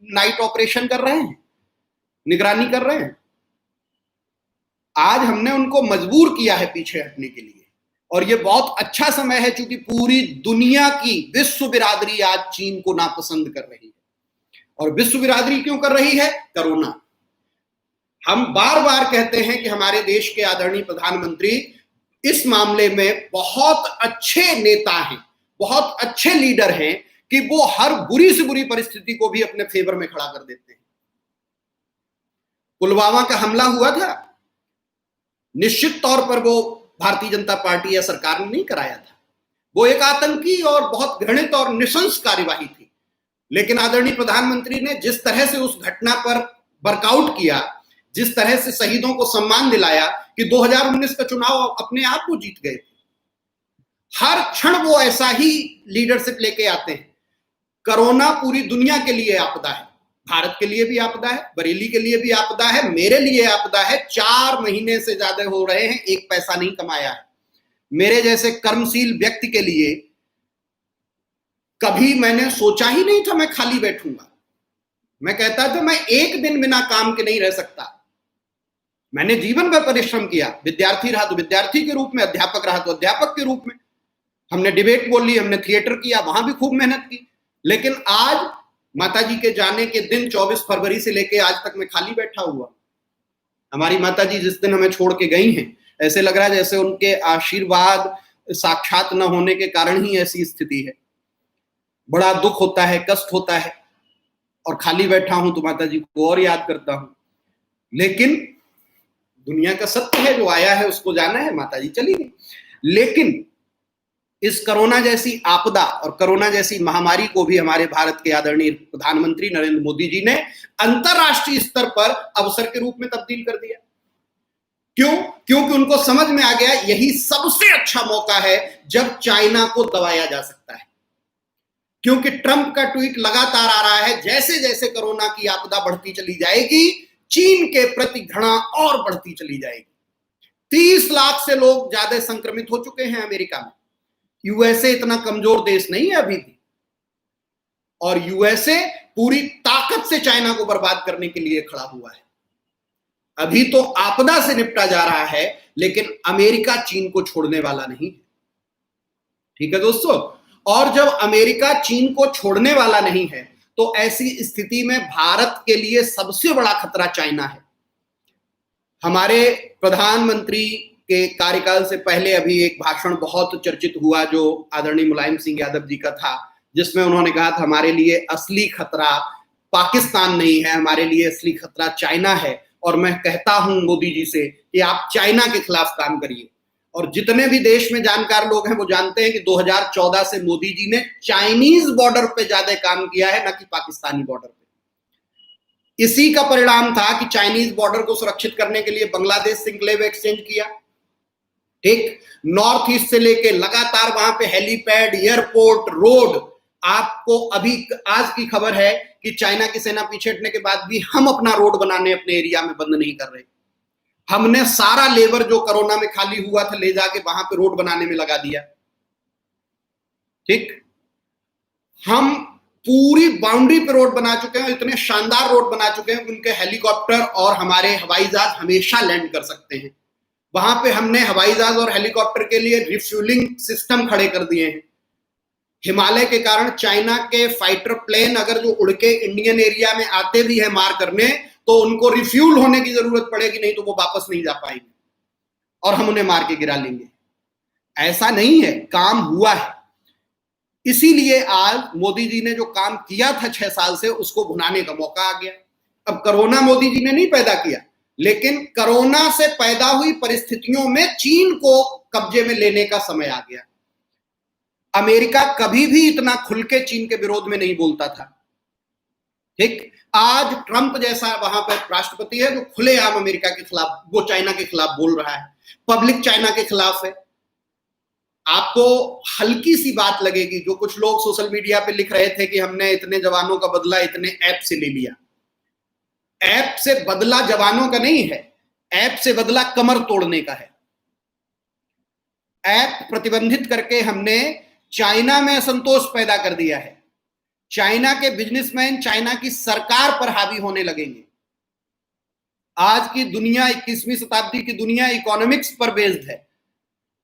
नाइट ऑपरेशन कर रहे हैं, निगरानी कर रहे हैं। आज हमने उनको मजबूर किया है पीछे हटने के लिए, और ये बहुत अच्छा समय है क्योंकि पूरी दुनिया की विश्व बिरादरी आज चीन को नापसंद कर रही है। और विश्व बिरादरी क्यों कर रही है? कोरोना। हम बार बार कहते हैं कि हमारे देश के आदरणीय प्रधानमंत्री इस मामले में बहुत अच्छे नेता हैं, बहुत अच्छे लीडर हैं कि वो हर बुरी से बुरी परिस्थिति को भी अपने फेवर में खड़ा कर देते हैं। पुलवामा का हमला हुआ था, निश्चित तौर पर वो भारतीय जनता पार्टी या सरकार ने नहीं कराया था, वो एक आतंकी और बहुत घृणित और नृशंस कार्यवाही थी। लेकिन आदरणीय प्रधानमंत्री ने जिस तरह से उस घटना पर वर्कआउट किया, जिस तरह से शहीदों को सम्मान दिलाया कि 2019 का चुनाव अपने आप को जीत गए। हर क्षण वो ऐसा ही लीडरशिप लेके आते हैं। कोरोना पूरी दुनिया के लिए आपदा है, भारत के लिए भी आपदा है, बरेली के लिए भी आपदा है, मेरे लिए आपदा है। 4 महीने से ज्यादा हो रहे हैं, एक पैसा नहीं कमाया है। मेरे जैसे कर्मशील व्यक्ति के लिए कभी मैंने सोचा ही नहीं था मैं खाली बैठूंगा। मैं कहता था मैं एक दिन बिना काम के नहीं रह सकता। मैंने जीवन भर परिश्रम किया, विद्यार्थी रहा तो विद्यार्थी के रूप में, अध्यापक रहा तो अध्यापक के रूप में। हमने डिबेट बोली, हमने थिएटर किया, वहां भी खूब मेहनत की। लेकिन आज माताजी के जाने के दिन 24 फरवरी से लेके आज तक मैं खाली बैठा हुआ। हमारी माताजी जिस दिन हमें छोड़ के गई हैं, ऐसे लग रहा है जैसे उनके आशीर्वाद साक्षात न होने के कारण ही ऐसी स्थिति है। बड़ा दुख होता है, कष्ट होता है, और खाली बैठा हूं तो माताजी को और याद करता हूं। लेकिन दुनिया का सत्य है, जो आया है उसको जाना है, माताजी चली गई। लेकिन इस कोरोना जैसी आपदा और कोरोना जैसी महामारी को भी हमारे भारत के आदरणीय प्रधानमंत्री नरेंद्र मोदी जी ने अंतरराष्ट्रीय स्तर पर अवसर के रूप में तब्दील कर दिया। क्यों? क्योंकि उनको समझ में आ गया यही सबसे अच्छा मौका है जब चाइना को दबाया जा सकता है। क्योंकि ट्रंप का ट्वीट लगातार आ रहा है, जैसे जैसे कोरोना की आपदा बढ़ती चली जाएगी, चीन के प्रति घृणा और बढ़ती चली जाएगी। 30 लाख से लोग ज्यादा संक्रमित हो चुके हैं अमेरिका में। यूएसए इतना कमजोर देश नहीं है अभी भी, और यूएसए पूरी ताकत से चाइना को बर्बाद करने के लिए खड़ा हुआ है। अभी तो आपदा से निपटा जा रहा है, लेकिन अमेरिका चीन को छोड़ने वाला नहीं है। ठीक है दोस्तों, और जब अमेरिका चीन को छोड़ने वाला नहीं है तो ऐसी स्थिति में भारत के लिए सबसे बड़ा खतरा चाइना है। हमारे प्रधानमंत्री के कार्यकाल से पहले अभी एक भाषण बहुत चर्चित हुआ जो आदरणीय मुलायम सिंह यादव जी का था, जिसमें उन्होंने कहा था हमारे लिए असली खतरा पाकिस्तान नहीं है, हमारे लिए असली खतरा चाइना है। और मैं कहता हूं मोदी जी से कि आप चाइना के खिलाफ काम करिए। और जितने भी देश में जानकार लोग हैं वो जानते हैं कि 2014 से मोदी जी ने चाइनीज बॉर्डर पे ज्यादा काम किया है, न कि पाकिस्तानी बॉर्डर पे। इसी का परिणाम था कि चाइनीज बॉर्डर को सुरक्षित करने के लिए बांग्लादेश से एन्क्लेव एक्सचेंज किया। ठीक, नॉर्थ ईस्ट से लेके लगातार वहां पे हेलीपैड, एयरपोर्ट, रोड। आपको अभी आज की खबर है कि चाइना की सेना पीछे हटने के बाद भी हम अपना रोड बनाने अपने एरिया में बंद नहीं कर रहे। हमने सारा लेबर जो कोरोना में खाली हुआ था ले जाके वहां पे रोड बनाने में लगा दिया। ठीक, हम पूरी बाउंड्री पे रोड बना चुके हैं, इतने शानदार रोड बना चुके हैं कि उनके हेलीकॉप्टर और हमारे हवाई जहाज हमेशा लैंड कर सकते हैं। वहां पे हमने हवाई जहाज और हेलीकॉप्टर के लिए रिफ्यूलिंग सिस्टम खड़े कर दिए हैं। हिमालय के कारण चाइना के फाइटर प्लेन अगर जो उड़ के इंडियन एरिया में आते भी है मार करने, तो उनको रिफ्यूल होने की जरूरत पड़ेगी, नहीं तो वो वापस नहीं जा पाएंगे और हम उन्हें मार के गिरा लेंगे। ऐसा नहीं है, काम हुआ है। इसीलिए आज मोदी जी ने जो काम किया था 6 साल से, उसको भुनाने का मौका आ गया। अब कोरोना मोदी जी ने नहीं पैदा किया, लेकिन कोरोना से पैदा हुई परिस्थितियों में चीन को कब्जे में लेने का समय आ गया। अमेरिका कभी भी इतना खुल के चीन के विरोध में नहीं बोलता था। ठीक, आज ट्रंप जैसा वहां पर राष्ट्रपति है जो खुलेआम अमेरिका के खिलाफ, वो चाइना के खिलाफ बोल रहा है, पब्लिक चाइना के खिलाफ है। आपको हल्की सी बात लगेगी, जो कुछ लोग सोशल मीडिया पे लिख रहे थे कि हमने इतने जवानों का बदला इतने ऐप से ले लिया। ऐप से बदला जवानों का नहीं है, ऐप से बदला कमर तोड़ने का है। ऐप प्रतिबंधित करके हमने चाइना में असंतोष पैदा कर दिया है। चाइना के बिजनेसमैन चाइना की सरकार पर हावी होने लगेंगे। आज की दुनिया, 21वीं शताब्दी की दुनिया इकोनॉमिक्स पर बेस्ड है।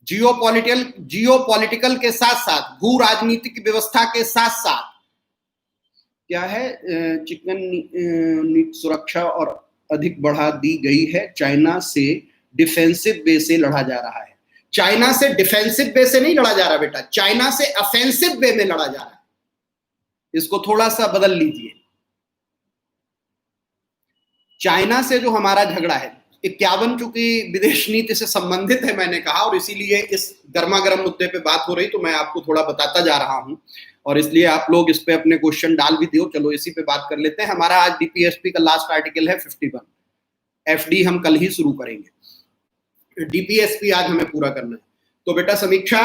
जियोपॉलिटिकल के साथ साथ, भू राजनीतिक व्यवस्था के साथ साथ क्या है, चिकन सुरक्षा और अधिक बढ़ा दी गई है। चाइना से डिफेंसिव वे से लड़ा जा रहा है। चाइना से डिफेंसिव वे से नहीं लड़ा जा रहा बेटा, चाइना से ऑफेंसिव वे में लड़ा जा रहा है। इसको थोड़ा सा बदल लीजिए। चाइना से जो हमारा झगड़ा है, 51 चूंकि विदेश नीति से संबंधित है मैंने कहा, और इसीलिए इस गर्मागर्म मुद्दे पे बात हो रही तो मैं आपको थोड़ा बताता जा रहा हूं, और इसलिए आप लोग इस पे अपने क्वेश्चन डाल भी दियो। चलो इसी पे बात कर लेते हैं। हमारा आज डीपीएसपी का लास्ट आर्टिकल है 51। एफडी हम कल ही शुरू करेंगे, डीपीएसपी आज हमें पूरा करना है। तो बेटा समीक्षा,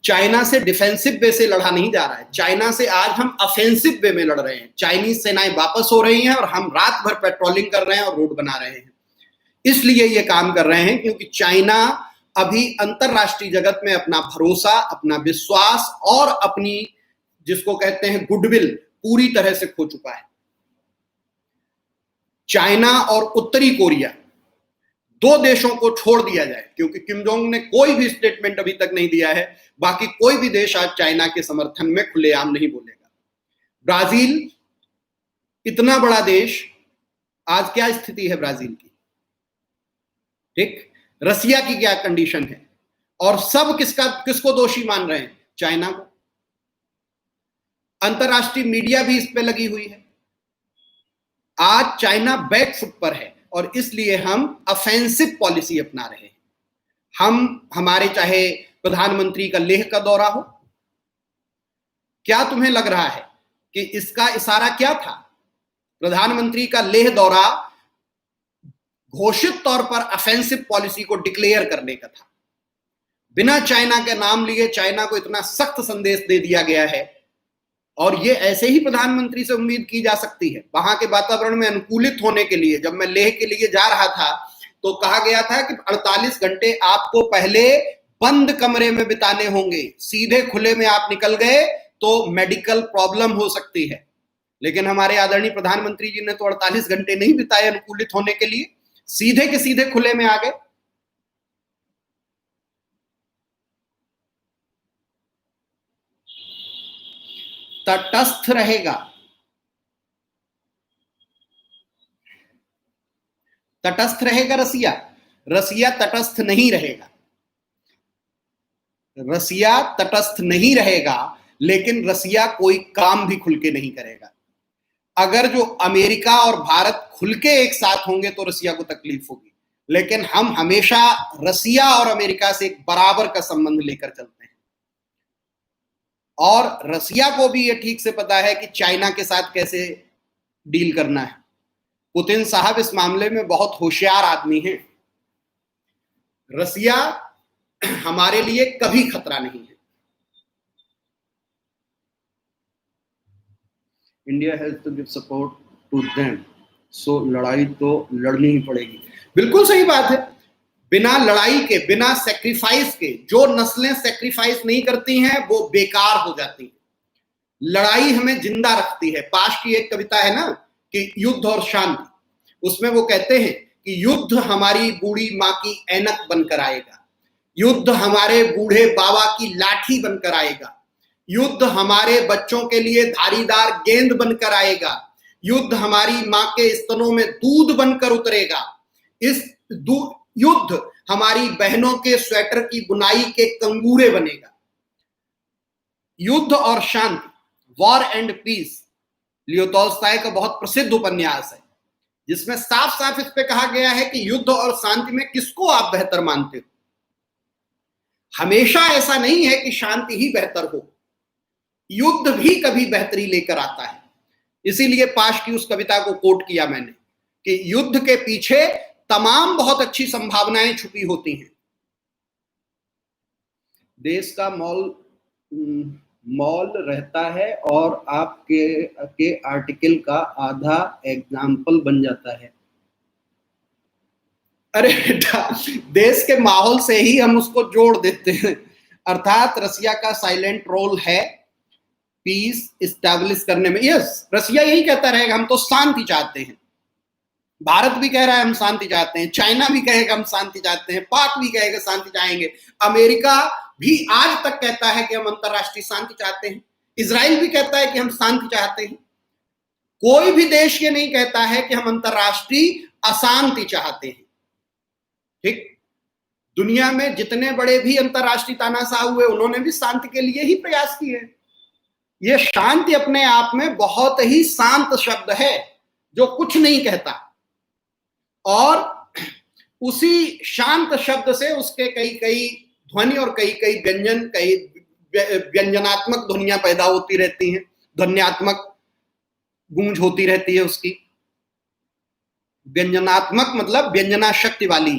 चाइना से डिफेंसिव वे से लड़ा नहीं जा रहा है, चाइना से आज हम ऑफेंसिव वे में लड़ रहे हैं। चाइनीज सेनाएं वापस हो रही हैं और हम रात भर पेट्रोलिंग कर रहे हैं और रोड बना रहे हैं। इसलिए ये काम कर रहे हैं क्योंकि चाइना अभी अंतरराष्ट्रीय जगत में अपना भरोसा, अपना विश्वास और अपनी जिसको कहते हैं गुडविल पूरी तरह से खो चुका है। चाइना और उत्तरी कोरिया, दो देशों को छोड़ दिया जाए, क्योंकि किम जोंग ने कोई भी स्टेटमेंट अभी तक नहीं दिया है। बाकी कोई भी देश आज चाइना के समर्थन में खुलेआम नहीं बोलेगा। ब्राजील, इतना बड़ा देश, आज क्या स्थिति है ब्राजील की? ठीक, रसिया की क्या कंडीशन है? और सब किसको दोषी मान रहे हैं? चाइना को। अंतरराष्ट्रीय मीडिया भी इस पे लगी हुई है। आज चाइना बैक फुट पर है और इसलिए हम ऑफेंसिव पॉलिसी अपना रहे हैं। हमारे चाहे प्रधानमंत्री का लेह का दौरा हो, क्या तुम्हें लग रहा है कि इसका इशारा क्या था? प्रधानमंत्री का लेह दौरा घोषित तौर पर ऑफेंसिव पॉलिसी को डिक्लेयर करने का था। बिना चाइना के नाम लिए चाइना को इतना सख्त संदेश दे दिया गया है, और ये ऐसे ही प्रधानमंत्री से उम्मीद की जा सकती है। वहां के वातावरण में अनुकूलित होने के लिए, जब मैं लेह के लिए जा रहा था तो कहा गया था कि 48 घंटे आपको पहले बंद कमरे में बिताने होंगे, सीधे खुले में आप निकल गए तो मेडिकल प्रॉब्लम हो सकती है। लेकिन हमारे आदरणीय प्रधानमंत्री जी ने तो 48 घंटे नहीं बिताए अनुकूलित होने के लिए, सीधे के सीधे खुले में आ गए। तटस्थ रहेगा, तटस्थ रहेगा रसिया। रसिया तटस्थ नहीं रहेगा, रसिया तटस्थ नहीं रहेगा, लेकिन रसिया कोई काम भी खुल के नहीं करेगा। अगर जो अमेरिका और भारत खुल के एक साथ होंगे तो रसिया को तकलीफ होगी, लेकिन हम हमेशा रसिया और अमेरिका से एक बराबर का संबंध लेकर चलते हैं। और रसिया को भी ये ठीक से पता है कि चाइना के साथ कैसे डील करना है। पुतिन साहब इस मामले में बहुत होशियार आदमी हैं। रसिया हमारे लिए कभी खतरा नहीं है। India has to give support to them, so लड़ाई तो लड़नी ही पड़ेगी। बिल्कुल सही बात है। बिना लड़ाई के, बिना सेक्रीफाइस के, जो नस्लें सेक्रीफाइस नहीं करती हैं वो बेकार हो जाती हैं। लड़ाई हमें जिंदा रखती है। पाश की एक कविता है ना कि युद्ध और शांति, उसमें वो कहते हैं कि युद्ध हमारी बूढ़ी माँ की ऐनक बनकर आएगा, युद्ध हमारे बूढ़े बाबा की लाठी बनकर आएगा, युद्ध हमारे बच्चों के लिए धारीदार गेंद बनकर आएगा, युद्ध हमारी माँ के स्तनों में दूध बनकर उतरेगा, इस युद्ध हमारी बहनों के स्वेटर की बुनाई के कंगूरे बनेगा। युद्ध और शांति, war and peace, Leo Tolstoy का बहुत प्रसिद्ध उपन्यास है, जिसमें साफ साफ इस पे कहा गया है कि युद्ध और शांति में किसको आप बेहतर मानते हो। हमेशा ऐसा नहीं है कि शांति ही बेहतर हो। युद्ध भी कभी बेहतरी लेकर आता है। इसीलिए पाश की उस कविता को कोट किया मैंने कि युद्ध के पीछे तमाम बहुत अच्छी संभावनाएं छुपी होती हैं। देश का मॉल रहता है और आपके आर्टिकल का आधा एग्जाम्पल बन जाता है। अरे बेटा, देश के माहौल से ही हम उसको जोड़ देते हैं। अर्थात रसिया का साइलेंट रोल है पीस इस्टेब्लिश करने में। यस, रसिया यही कहता रहेगा हम तो शांति चाहते हैं। भारत भी कह रहा है हम शांति चाहते हैं, चाइना भी कहेगा हम शांति चाहते हैं, पाक भी कहेगा शांति चाहेंगे, अमेरिका भी आज तक कहता है कि हम अंतरराष्ट्रीय शांति चाहते हैं, इजराइल भी कहता है कि हम शांति चाहते हैं। कोई भी देश ये नहीं कहता है कि हम अंतरराष्ट्रीय अशांति चाहते हैं। ठीक, दुनिया में जितने बड़े भी अंतरराष्ट्रीय तानाशाह हुए उन्होंने भी शांति के लिए ही प्रयास किए। ये शांति अपने आप में बहुत ही शांत शब्द है जो कुछ नहीं कहता, और उसी शांत शब्द से उसके कई कई ध्वनि और कई कई व्यंजन, कई व्यंजनात्मक ध्वनियां पैदा होती रहती हैं, ध्वन्यात्मक गूंज होती रहती है उसकी। व्यंजनात्मक मतलब व्यंजना शक्ति वाली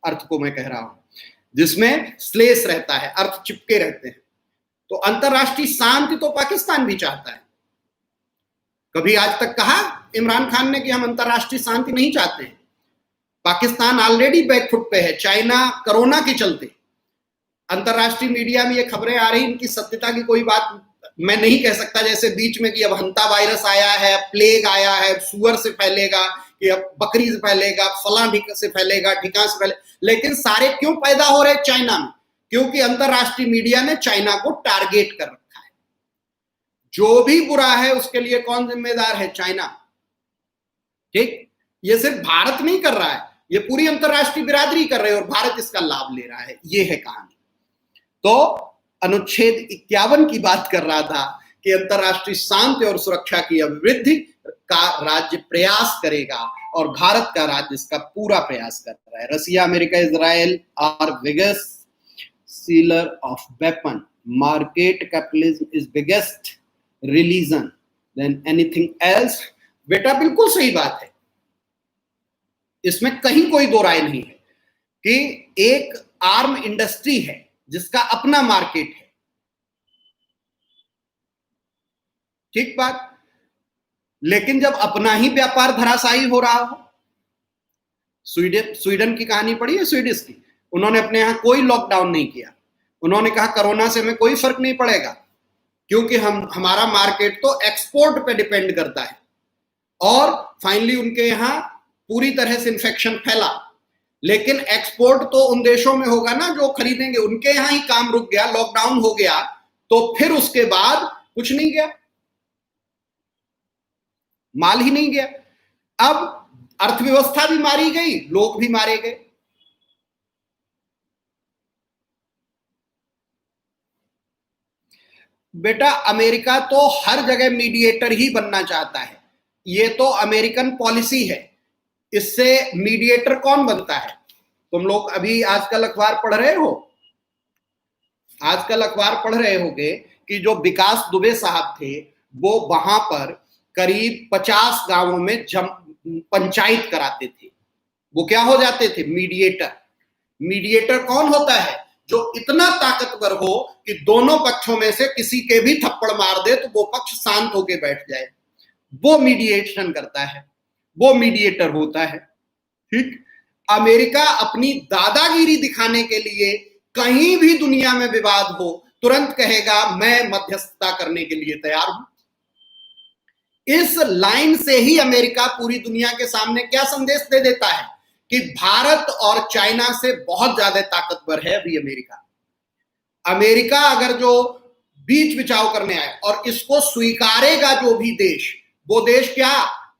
अर्थ को मैं कह रहा हूं, जिसमें श्लेष रहता है, अर्थ चिपके रहते हैं। तो अंतरराष्ट्रीय शांति तो पाकिस्तान भी चाहता है। कभी आज तक कहा इमरान खान ने कि हम अंतरराष्ट्रीय शांति नहीं चाहते हैं? पाकिस्तान ऑलरेडी बैकफुट पे है, चाइना कोरोना के चलते। अंतरराष्ट्रीय मीडिया में ये खबरें आ रही, इनकी सत्यता की कोई बात मैं नहीं कह सकता, जैसे बीच में कि अब हंता वायरस आया है, प्लेग आया है, सुअर से फैलेगा, कि अब बकरी से फैलेगा, फला से फैलेगा, ठिकाना से फैलेगा। लेकिन सारे क्यों पैदा हो रहे चाइना में? क्योंकि अंतरराष्ट्रीय मीडिया ने चाइना को टारगेट कर रखा है। जो भी बुरा है उसके लिए कौन जिम्मेदार है? चाइना। ठीक, ये सिर्फ भारत नहीं कर रहा है, ये पूरी अंतरराष्ट्रीय बिरादरी कर रही है और भारत इसका लाभ ले रहा है। ये है कहानी। तो अनुच्छेद 51 की बात कर रहा था कि अंतरराष्ट्रीय शांति और सुरक्षा की अभिवृद्धि का राज्य प्रयास करेगा और भारत का राज्य इसका पूरा प्रयास कर रहा है। Russia, America, Israel are biggest sealer of weapon. Market capitalism is biggest religion than anything else. बेटा बिल्कुल सही बात है, इसमें कहीं कोई दो राय नहीं है कि एक आर्म इंडस्ट्री है जिसका अपना मार्केट है। ठीक बात, लेकिन जब अपना ही व्यापार धराशायी हो रहा हो, स्वीडन की कहानी पढ़ी है, स्वीडिश की। उन्होंने अपने यहां कोई लॉकडाउन नहीं किया, उन्होंने कहा कोरोना से हमें कोई फर्क नहीं पड़ेगा क्योंकि हमारा मार्केट तो एक्सपोर्ट पे डिपेंड करता है। और फाइनली उनके यहां पूरी तरह से इन्फेक्शन फैला, लेकिन एक्सपोर्ट तो उन देशों में होगा ना जो खरीदेंगे, उनके यहां ही काम रुक गया, लॉकडाउन हो गया, तो फिर उसके बाद कुछ नहीं गया, माल ही नहीं गया। अब अर्थव्यवस्था भी मारी गई, लोग भी मारे गए। बेटा अमेरिका तो हर जगह मीडिएटर ही बनना चाहता है, ये तो अमेरिकन पॉलिसी है। इससे मीडिएटर कौन बनता है? तुम लोग अभी आजकल अखबार पढ़ रहे हो, आजकल अखबार पढ़ रहे होगे कि जो विकास दुबे साहब थे वो वहां पर करीब 50 गांवों में पंचायत कराते थे। वो क्या हो जाते थे? मीडिएटर। मीडिएटर कौन होता है? जो इतना ताकतवर हो कि दोनों पक्षों में से किसी के भी थप्पड़ मार दे तो वो पक्ष शांत होकर बैठ जाए, वो मीडिएशन करता है, वो मीडिएटर होता है। ठीक, अमेरिका अपनी दादागिरी दिखाने के लिए कहीं भी दुनिया में विवाद हो तुरंत कहेगा मैं मध्यस्थता करने के लिए तैयार हूं। इस लाइन से ही अमेरिका पूरी दुनिया के सामने क्या संदेश दे देता है कि भारत और चाइना से बहुत ज्यादा ताकतवर है अभी अमेरिका। अमेरिका अगर जो बीच बिचाव करने आए और इसको स्वीकारेगा जो भी देश, वो देश क्या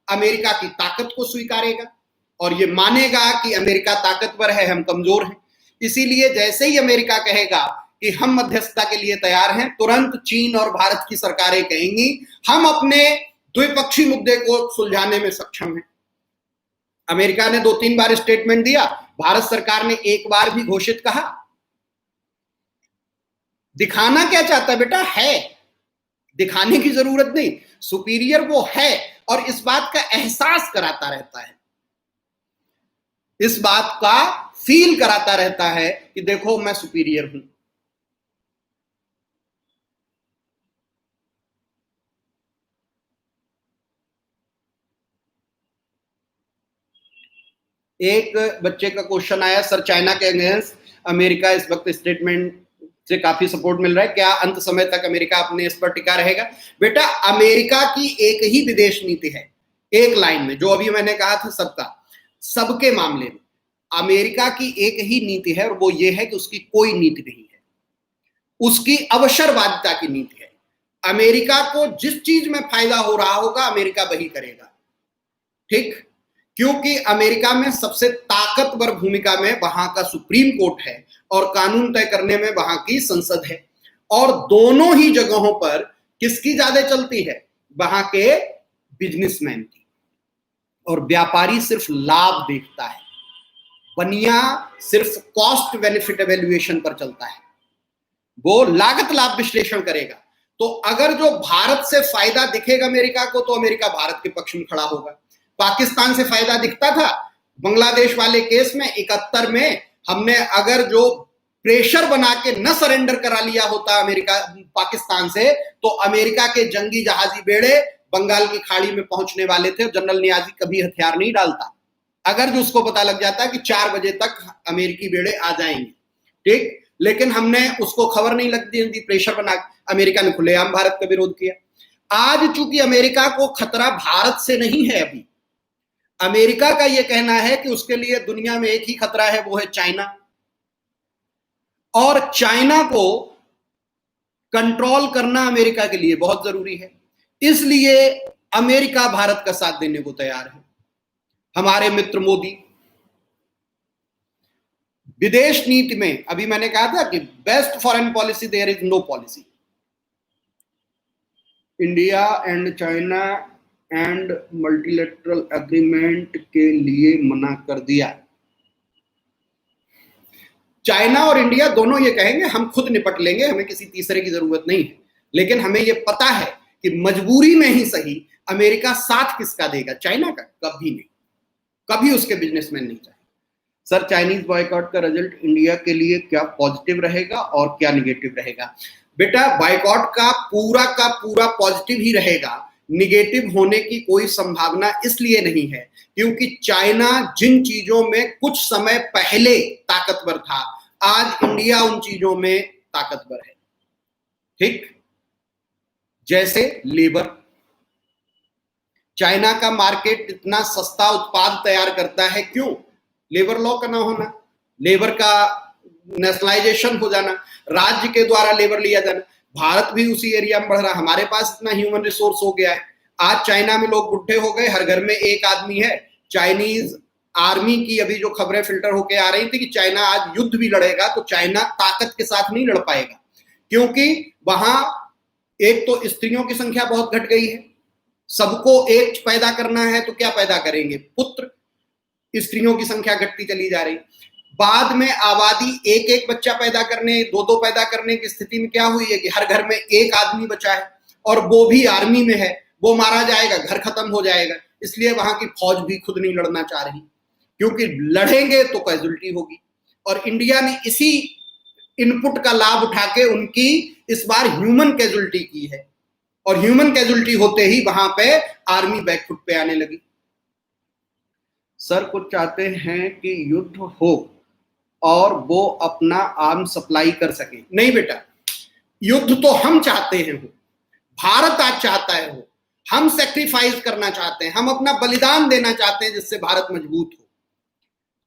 अमेरिका की ताकत को स्वीकारेगा और ये मानेगा कि अमेरिका ताकतवर है, हम कमजोर हैं। इसीलिए जैसे ही अमेरिका कहेगा कि हम मध्यस्थता के लिए तैयार हैं, तुरंत चीन और भारत की सरकारें कहेंगी हम अपने द्विपक्षीय मुद्दे को सुलझाने में सक्षम हैं। अमेरिका ने 2-3 बार स्टेटमेंट दिया, भारत सरकार ने एक बार भी घोषित कहा। दिखाना क्या चाहता है बेटा? है दिखाने की जरूरत नहीं, सुपीरियर वो है और इस बात का एहसास कराता रहता है, इस बात का फील कराता रहता है कि देखो मैं सुपीरियर हूं। एक बच्चे का क्वेश्चन आया, सर चाइना के अगेंस्ट अमेरिका इस वक्त स्टेटमेंट से काफी सपोर्ट मिल रहा है, क्या अंत समय तक अमेरिका अपने इस पर टिका रहेगा? बेटा, अमेरिका की एक ही विदेश नीति है, एक लाइन में, जो अभी मैंने कहा था सबका, सबके मामले में अमेरिका की एक ही नीति है और वो ये है कि उसकी कोई नीति नहीं है, उसकी अवसरवादिता की नीति है। अमेरिका को जिस चीज में फायदा हो रहा होगा अमेरिका वही करेगा, ठीक? क्योंकि अमेरिका में सबसे ताकतवर भूमिका में वहां का सुप्रीम कोर्ट है और कानून तय करने में वहां की संसद है, और दोनों ही जगहों पर किसकी ज्यादा चलती है? वहां के बिजनेसमैन की, और व्यापारी सिर्फ लाभ देखता है, बनिया सिर्फ कॉस्ट बेनिफिट एवेल्युएशन पर चलता है, वो लागत लाभ विश्लेषण करेगा। तो अगर जो भारत से फायदा दिखेगा अमेरिका को, तो अमेरिका भारत के पक्ष में खड़ा होगा। पाकिस्तान से फायदा दिखता था बांग्लादेश वाले केस में 71 में, हमने अगर जो प्रेशर बना के न सरेंडर करा लिया होता अमेरिका पाकिस्तान से, तो अमेरिका के जंगी जहाजी बेड़े बंगाल की खाड़ी में पहुंचने वाले थे, जनरल नियाजी कभी हथियार नहीं डालता अगर जो उसको पता लग जाता कि 4 बजे तक अमेरिकी बेड़े आ जाएंगे, ठीक? लेकिन हमने उसको खबर नहीं लगती दी, प्रेशर बना, अमेरिका ने खुलेआम भारत का विरोध किया। आज चूंकि अमेरिका को खतरा भारत से नहीं है, अभी अमेरिका का यह कहना है कि उसके लिए दुनिया में एक ही खतरा है, वो है चाइना, और चाइना को कंट्रोल करना अमेरिका के लिए बहुत जरूरी है। इसलिए अमेरिका भारत का साथ देने को तैयार है। हमारे मित्र मोदी विदेश नीति में, अभी मैंने कहा था कि best foreign policy there is no policy, India and China and multilateral agreement के लिए मना कर दिया। चाइना और इंडिया दोनों ये कहेंगे हम खुद निपट लेंगे, हमें किसी तीसरे की जरूरत नहीं है, लेकिन हमें ये पता है कि मजबूरी में ही सही अमेरिका साथ किसका देगा? चाइना का? कभी नहीं, कभी उसके बिजनेसमैन नहीं चाहिए। सर चाइनीज बॉयकॉट का रिजल्ट इंडिया के लिए क्या पॉजिटिव रहेगा और क्या निगेटिव रहेगा? बेटा, बॉयकॉट का पूरा पॉजिटिव ही रहेगा, निगेटिव होने की कोई संभावना इसलिए नहीं है क्योंकि चाइना जिन चीजों में कुछ समय पहले ताकतवर था, आज इंडिया उन चीजों में ताकतवर है, ठीक? जैसे लेबर, चाइना का मार्केट इतना सस्ता उत्पाद तैयार करता है, क्यों? लेबर लॉ का ना होना, लेबर का नेशनलाइजेशन हो जाना, राज्य के द्वारा लेबर लिया जाना। भारत भी उसी एरिया में बढ़ रहा, हमारे पास इतना ह्यूमन रिसोर्स हो गया है। आज चाइना में लोग बुढ़े हो गए, हर घर में एक आदमी है। चाइनीज आर्मी की अभी जो खबरें फिल्टर होके आ रही थी कि चाइना आज युद्ध भी लड़ेगा, तो चाइना ताकत के साथ नहीं लड़ पाएगा, क्योंकि वहां एक तो स्त्रियों की संख्या बहुत घट गई है, सबको एक पैदा करना है तो क्या पैदा करेंगे? पुत्र। स्त्रियों की संख्या घटती चली जा रही, बाद में आबादी एक एक बच्चा पैदा करने, दो दो पैदा करने की स्थिति में क्या हुई है कि हर घर में एक आदमी बचा है, और वो भी आर्मी में है, वो मारा जाएगा, घर खत्म हो जाएगा। इसलिए वहां की फौज भी खुद नहीं लड़ना चाह रही, क्योंकि लड़ेंगे तो कैजुअल्टी होगी। और इंडिया ने इसी इनपुट का लाभ उठा के उनकी इस बार ह्यूमन कैजुअल्टी की है, और ह्यूमन कैजुअल्टी होते ही वहां पे आर्मी बैकफुट पे आने लगी। सर कुछ चाहते हैं कि युद्ध हो और वो अपना आर्म सप्लाई कर सके। नहीं बेटा, युद्ध तो हम चाहते हैं हो, भारत आज चाहता है हो, हम सेक्रीफाइस करना चाहते हैं, हम अपना बलिदान देना चाहते हैं जिससे भारत मजबूत हो।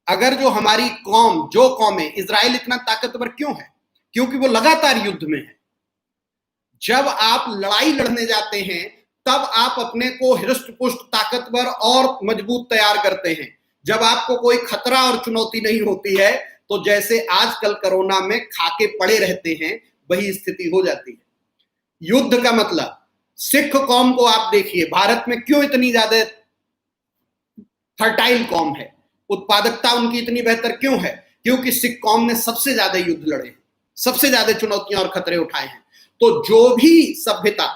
अगर जो हमारी कौम, जो कौमें, इजराइल इतना ताकतवर क्यों है? क्योंकि वो लगातार युद्ध में है। जब आप लड़ाई लड़ने जाते हैं तब आप अपने को हृष्ट पुष्ट, ताकतवर और मजबूत तैयार करते हैं। जब आपको कोई खतरा और चुनौती नहीं होती है तो जैसे आजकल कोरोना में खाके पड़े रहते हैं, वही स्थिति हो जाती है। युद्ध का मतलब, सिख कौम को आप देखिए, भारत में क्यों इतनी ज्यादा फर्टाइल कौम है, उत्पादकता उनकी इतनी बेहतर क्यों है? क्योंकि सिख कौम ने सबसे ज्यादा युद्ध लड़े, सबसे ज्यादा चुनौतियां और खतरे उठाए हैं। तो जो भी सभ्यता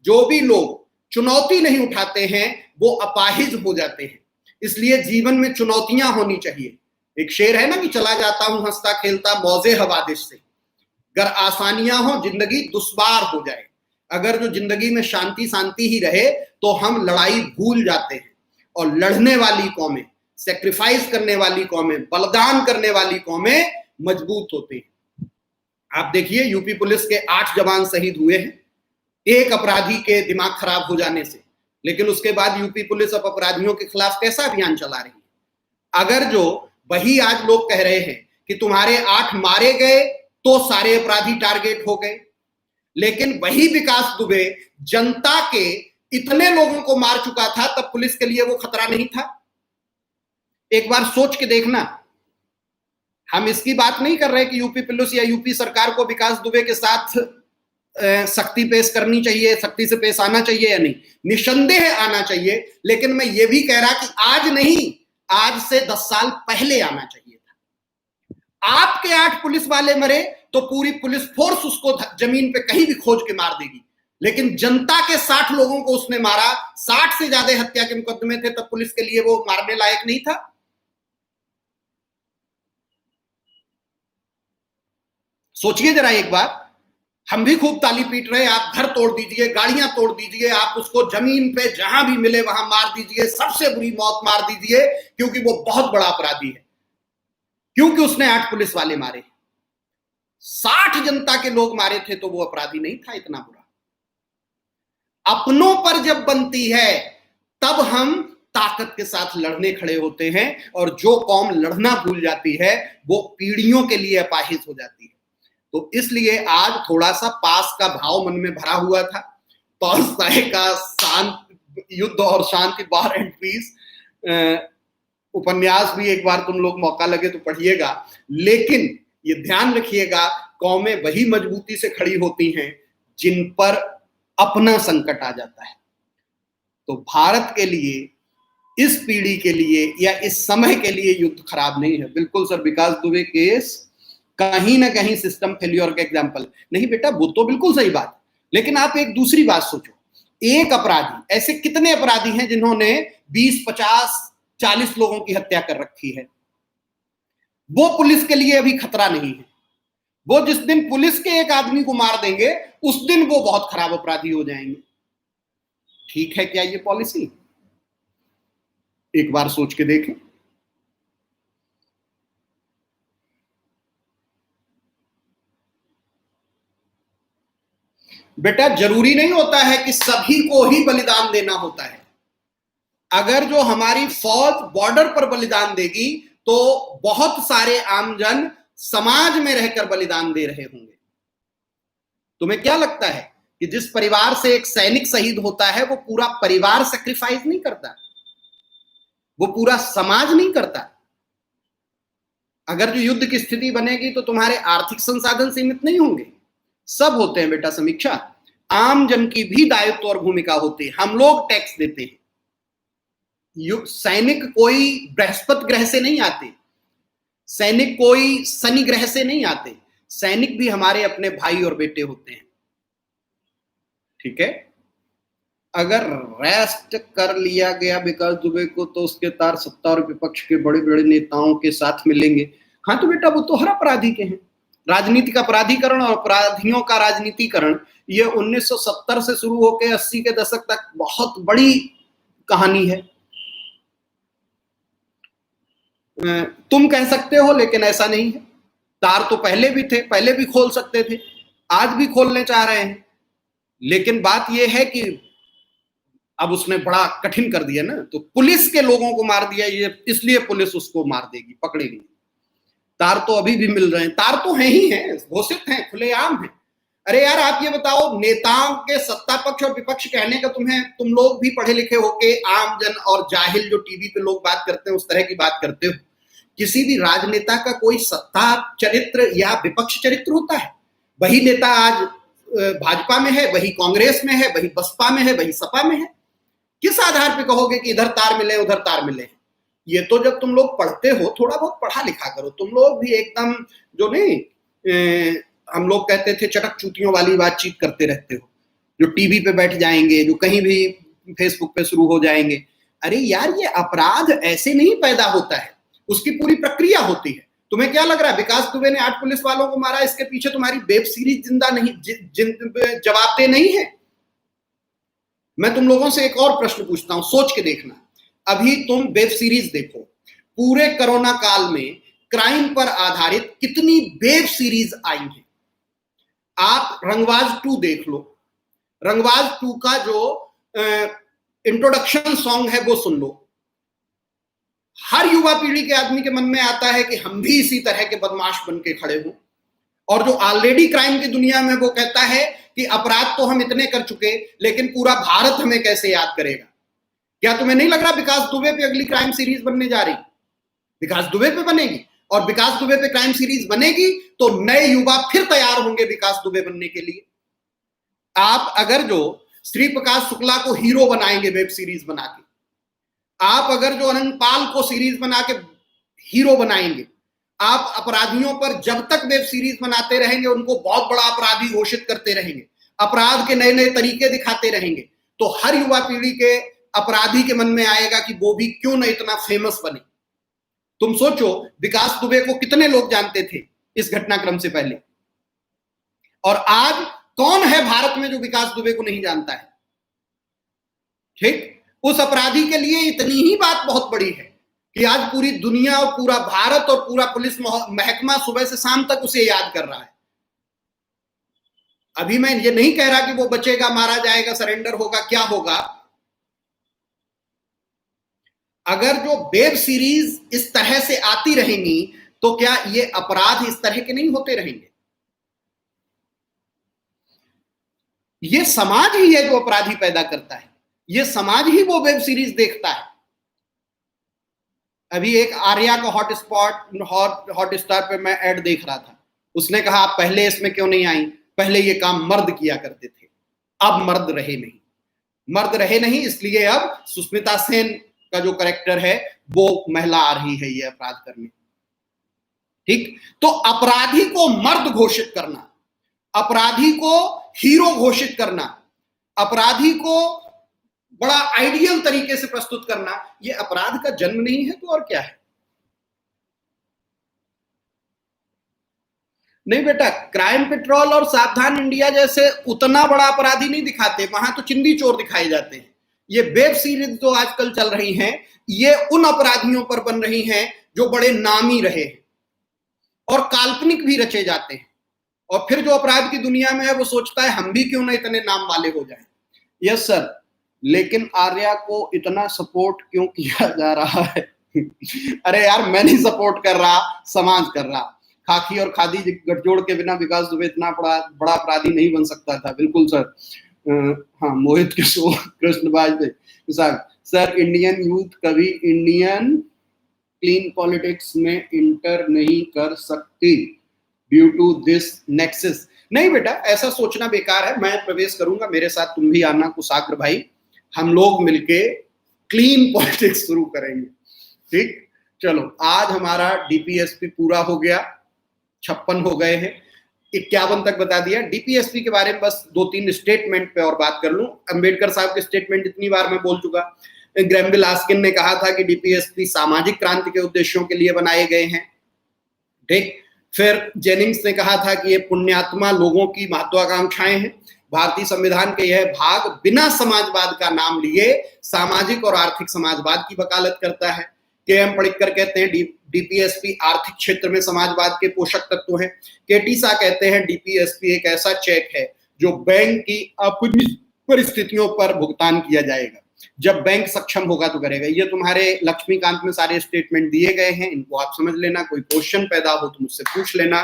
जो भी लोग चुनौती नहीं उठाते हैं वो अपाहिज हो जाते हैं। इसलिए जीवन में चुनौतियां होनी चाहिए। एक शेर है ना कि चला जाता हूं हंसता खेलता मौजे हवादिश से, अगर आसानियां हो जिंदगी दुश्वार हो जाए। अगर जो जिंदगी में शांति शांति ही रहे तो हम लड़ाई भूल जाते हैं, और लड़ने वाली कौमें, सेक्रीफाइस करने वाली कौमें, बलिदान करने वाली कौमें मजबूत होती हैं। आप देखिए यूपी पुलिस के 8 जवान शहीद हुए हैं एक अपराधी के दिमाग खराब हो जाने से, लेकिन उसके बाद यूपी पुलिस अब अपराधियों के खिलाफ कैसा अभियान चला रही है। अगर जो वही आज लोग कह रहे हैं कि तुम्हारे 8 मारे गए तो सारे अपराधी टारगेट हो गए, लेकिन वही विकास दुबे जनता के इतने लोगों को मार चुका था, तब पुलिस के लिए वो खतरा नहीं था। एक बार सोच के देखना। हम इसकी बात नहीं कर रहे कि यूपी पुलिस या यूपी सरकार को विकास दुबे के साथ सख्ती पेश करनी चाहिए, सख्ती से पेश आना चाहिए या नहीं, निसंदेह आना चाहिए। लेकिन मैं ये भी कह रहा कि आज नहीं, आज से 10 साल पहले आना चाहिए था। आपके 8 पुलिस वाले मरे तो पूरी पुलिस फोर्स उसको जमीन पे कहीं भी खोज के मार देगी, लेकिन जनता के 60 लोगों को उसने मारा, 60 से ज्यादा हत्या के मुकदमे थे, तब पुलिस के लिए वो मारने लायक नहीं था। सोचिए जरा एक बार। हम भी खूब ताली पीट रहे, आप घर तोड़ दीजिए, गाड़ियां तोड़ दीजिए, आप उसको जमीन पे जहां भी मिले वहां मार दीजिए, सबसे बुरी मौत मार दीजिए, क्योंकि वो बहुत बड़ा अपराधी है, क्योंकि उसने 8 पुलिस वाले मारे। 60 जनता के लोग मारे थे तो वो अपराधी नहीं था इतना बुरा। अपनों पर जब बनती है तब हम ताकत के साथ लड़ने खड़े होते हैं, और जो कौम लड़ना भूल जाती है वो पीढ़ियों के लिए अपाहिज हो जाती है। तो इसलिए आज थोड़ा सा पास का भाव मन में भरा हुआ था। टॉलस्टॉय का युद्ध और शांति, वॉर एंड पीस उपन्यास भी एक बार तुम लोग मौका लगे तो पढ़िएगा। लेकिन ये ध्यान रखिएगा, कौमें वही मजबूती से खड़ी होती हैं जिन पर अपना संकट आ जाता है। तो भारत के लिए, इस पीढ़ी के लिए या इस समय के लिए युद्ध खराब नहीं है। बिल्कुल सर, विकास दुबे केस कहीं ना कहीं सिस्टम फेल्योर का एग्जाम्पल नहीं बेटा, वो तो बिल्कुल सही बात। लेकिन आप एक दूसरी बात सोचो, एक अपराधी, ऐसे कितने अपराधी हैं जिन्होंने 20, 50, 40 लोगों की हत्या कर रखी है। वो पुलिस के लिए अभी खतरा नहीं है। वो जिस दिन पुलिस के एक आदमी को मार देंगे उस दिन वो बहुत खराब अपराधी हो जाएंगे। ठीक है क्या ये पॉलिसी? एक बार सोच के देखें। बेटा जरूरी नहीं होता है कि सभी को ही बलिदान देना होता है। अगर जो हमारी फौज बॉर्डर पर बलिदान देगी तो बहुत सारे आमजन समाज में रहकर बलिदान दे रहे होंगे। तुम्हें क्या लगता है कि जिस परिवार से एक सैनिक शहीद होता है वो पूरा परिवार सैक्रिफाइस नहीं करता, वो पूरा समाज नहीं करता? अगर जो युद्ध की स्थिति बनेगी तो तुम्हारे आर्थिक संसाधन सीमित नहीं होंगे, सब होते हैं बेटा। समीक्षा, आम जन की भी दायित्व और भूमिका होती है। हम लोग टैक्स देते हैं। सैनिक कोई बृहस्पति ग्रह से नहीं आते, सैनिक कोई शनि ग्रह से नहीं आते, सैनिक भी हमारे अपने भाई और बेटे होते हैं। ठीक है? अगर रेस्ट कर लिया गया विकास दुबे को तो उसके तार सत्ता और विपक्ष के बड़े बड़े नेताओं के साथ मिलेंगे। हाँ तो बेटा वो तो हर अपराधी के हैं। राजनीतिक अपराधीकरण और अपराधियों का राजनीतिकरण ये 1970 से शुरू होकर 80 के दशक तक बहुत बड़ी कहानी है। तुम कह सकते हो लेकिन ऐसा नहीं है। तार तो पहले भी थे, पहले भी खोल सकते थे, आज भी खोलने चाह रहे हैं। लेकिन बात यह है कि अब उसने बड़ा कठिन कर दिया ना, तो पुलिस के लोगों को मार दिया, ये इसलिए पुलिस उसको मार देगी, पकड़ेगी। तार तो अभी भी मिल रहे हैं, तार तो हैं ही हैं, घोषित हैं, खुलेआम हैं। अरे यार आप ये बताओ, नेताओं के सत्ता पक्ष और विपक्ष कहने का तुम लोग भी पढ़े लिखे होके आम जन और जाहिल जो टीवी पे लोग बात करते हैं उस तरह की बात करते हो। किसी भी राजनेता का कोई सत्ता चरित्र या विपक्ष चरित्र होता है? वही नेता आज भाजपा में है, वही कांग्रेस में है, वही बसपा में है, वही सपा में है। किस आधार पे कहोगे कि इधर तार मिले उधर तार मिले? ये तो जब तुम लोग पढ़ते हो, थोड़ा बहुत पढ़ा लिखा करो। तुम लोग भी एकदम जो नहीं हम लोग कहते थे चटक चूतियों वाली बातचीत करते रहते हो। जो टीवी पे बैठ जाएंगे, जो कहीं भी फेसबुक पे शुरू हो जाएंगे। अरे यार, ये अपराध ऐसे नहीं पैदा होता है, उसकी पूरी प्रक्रिया होती है। तुम्हें क्या लग रहा है विकास दुबे ने 8 पुलिस वालों को मारा, इसके पीछे तुम्हारी वेब सीरीज जिंदा नहीं जवाबदेह नहीं है? मैं तुम लोगों से एक और प्रश्न पूछता हूं, सोच के देखना। अभी तुम वेब सीरीज देखो, पूरे कोरोना काल में क्राइम पर आधारित कितनी वेब सीरीज आई हैं। आप रंगबाज 2 देख लो, रंगबाज 2 का जो इंट्रोडक्शन सॉन्ग है वो सुन लो। हर युवा पीढ़ी के आदमी के मन में आता है कि हम भी इसी तरह के बदमाश बन के खड़े हों। और जो ऑलरेडी क्राइम की दुनिया में, वो कहता है कि अपराध तो हम इतने कर चुके, लेकिन पूरा भारत हमें कैसे याद करेगा। क्या तुम्हें नहीं लग रहा विकास दुबे पे अगली क्राइम सीरीज बनने जा रही? विकास दुबे पे बनेगी, और विकास दुबे पे क्राइम सीरीज बनेगी तो नए युवा फिर तैयार होंगे विकास दुबे बनने के लिए। आप अगर जो श्री प्रकाश शुक्ला को हीरो बनाएंगे वेब सीरीज बना के, आप अगर जो अनंत पाल को सीरीज बना के हीरो बनाएंगे, आप अपराधियों पर जब तक वेब सीरीज बनाते रहेंगे, उनको बहुत बड़ा अपराधी घोषित करते रहेंगे, अपराध के नए नए तरीके दिखाते रहेंगे, तो हर युवा पीढ़ी के अपराधी के मन में आएगा कि वो भी क्यों न इतना फेमस बने। तुम सोचो, विकास दुबे को कितने लोग जानते थे इस घटनाक्रम से पहले, और आज कौन है भारत में जो विकास दुबे को नहीं जानता है? ठीक, उस अपराधी के लिए इतनी ही बात बहुत बड़ी है कि आज पूरी दुनिया और पूरा भारत और पूरा पुलिस महकमा सुबह से शाम तक उसे याद कर रहा है। अभी मैं ये नहीं कह रहा कि वो बचेगा, मारा जाएगा, सरेंडर होगा, क्या होगा। अगर जो वेब सीरीज इस तरह से आती रहेंगी तो क्या ये अपराध इस तरह के नहीं होते रहेंगे? ये समाज ही है जो अपराधी पैदा करता है, ये समाज ही वो वेब सीरीज देखता है। अभी एक आर्या का हॉटस्टार पे मैं ऐड देख रहा था, उसने कहा आप पहले इसमें क्यों नहीं आई, पहले ये काम मर्द किया करते थे, अब मर्द रहे नहीं, इसलिए अब सुष्मिता सेन का जो कैरेक्टर है वो महिला आ रही है ये अपराध करने। ठीक, तो अपराधी को मर्द घोषित करना, अपराधी को हीरो घोषित करना, अपराधी को बड़ा आइडियल तरीके से प्रस्तुत करना, ये अपराध का जन्म नहीं है तो और क्या है? नहीं बेटा, क्राइम पेट्रोल और सावधान इंडिया जैसे उतना बड़ा अपराधी नहीं दिखाते, वहां तो चिंदी चोर दिखाए जाते हैं। ये वेब सीरीज जो आजकल चल रही हैं, ये उन अपराधियों पर बन रही हैं जो बड़े नामी रहे हैं, और काल्पनिक भी रचे जाते हैं, और फिर जो अपराध की दुनिया में है वो सोचता है हम भी क्यों ना इतने नाम वाले हो जाएं। यस सर, लेकिन आर्या को इतना सपोर्ट क्यों किया जा रहा है? अरे यार, मैं नहीं सपोर्ट कर रहा, समाज कर रहा। खाकी और खादी गठजोड़ के बिना विकास दुबे इतना बड़ा अपराधी नहीं बन सकता था। बिल्कुल सर। हाँ, Mohit Kishore Krishna Vajpayee sir, Indian youth कभी इंडियन क्लीन पॉलिटिक्स में इंटर नहीं कर सकती ड्यू टू दिस नेक्सस। नहीं बेटा, ऐसा सोचना बेकार है। मैं प्रवेश करूंगा, मेरे साथ तुम भी आना कुशाग्र भाई, हम लोग मिलके क्लीन पॉलिटिक्स शुरू करेंगे। ठीक, चलो, आज हमारा डीपीएसपी पूरा हो गया, 56 हो गए हैं, 51 तक बता दिया। डीपीएसपी के बारे में बस 2-3 स्टेटमेंट पे और बात कर लूं। अंबेडकर साहब के स्टेटमेंट इतनी बार मैं बोल चुका। ग्रैमबिल आस्किन ने कहा था कि डीपीएसपी सामाजिक क्रांति के उद्देश्यों के लिए बनाए गए हैं। ठीक, फिर जेनिंग्स ने कहा था कि ये पुण्यात्मा लोगों की महत्वाकांक्षाएं हैं। भारतीय संविधान के यह भाग बिना समाजवाद का नाम लिए सामाजिक और आर्थिक समाजवाद की वकालत करता है। के.एम. पडिक्कर कहते हैं डीपीएसपी आर्थिक क्षेत्र में समाजवाद के पोषक तत्व हैं। के.टी. शाह कहते हैं डीपीएसपी एक ऐसा चेक है जो बैंक की अपनी परिस्थितियों पर भुगतान किया जाएगा, जब बैंक सक्षम होगा तो करेगा। ये तुम्हारे लक्ष्मीकांत में सारे स्टेटमेंट दिए गए हैं, इनको आप समझ लेना। कोई क्वेश्चन पैदा हो तो मुझसे पूछ लेना।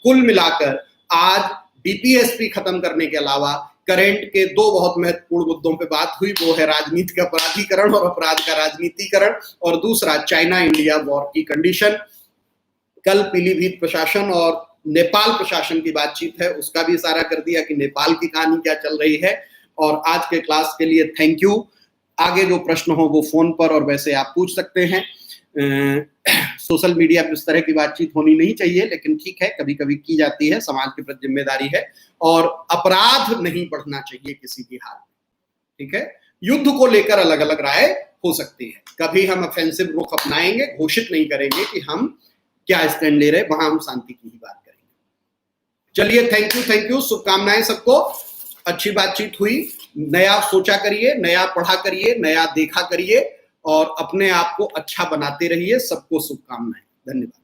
कुल मिलाकर आज डीपीएसपी खत्म करने के अलावा करंट के 2 बहुत महत्वपूर्ण मुद्दों पे बात हुई, वो है राजनीति का अपराधीकरण और अपराध का राजनीतिकरण, और दूसरा चाइना इंडिया वॉर की कंडीशन। कल पीलीभीत प्रशासन और नेपाल प्रशासन की बातचीत है, उसका भी इशारा कर दिया कि नेपाल की कहानी क्या चल रही है। और आज के क्लास के लिए थैंक यू। आगे जो प्रश्न हो वो फोन पर और वैसे आप पूछ सकते हैं। सोशल मीडिया पे उस तरह की बातचीत होनी नहीं चाहिए, लेकिन ठीक है, कभी कभी की जाती है, समाज के प्रति जिम्मेदारी है, और अपराध नहीं बढ़ना चाहिए किसी भी हाल में। ठीक है, युद्ध को लेकर अलग अलग राय हो सकती है, कभी हम ऑफेंसिव रुख अपनाएंगे, घोषित नहीं करेंगे कि हम क्या स्टैंड ले रहे, वहां हम शांति की ही बात करेंगे। चलिए, थैंक यू, शुभकामनाएं सबको। अच्छी बातचीत हुई, नया सोचा करिए, नया पढ़ा करिए, नया देखा करिए, और अपने आप को अच्छा बनाते रहिए। सबको शुभकामनाएं। धन्यवाद।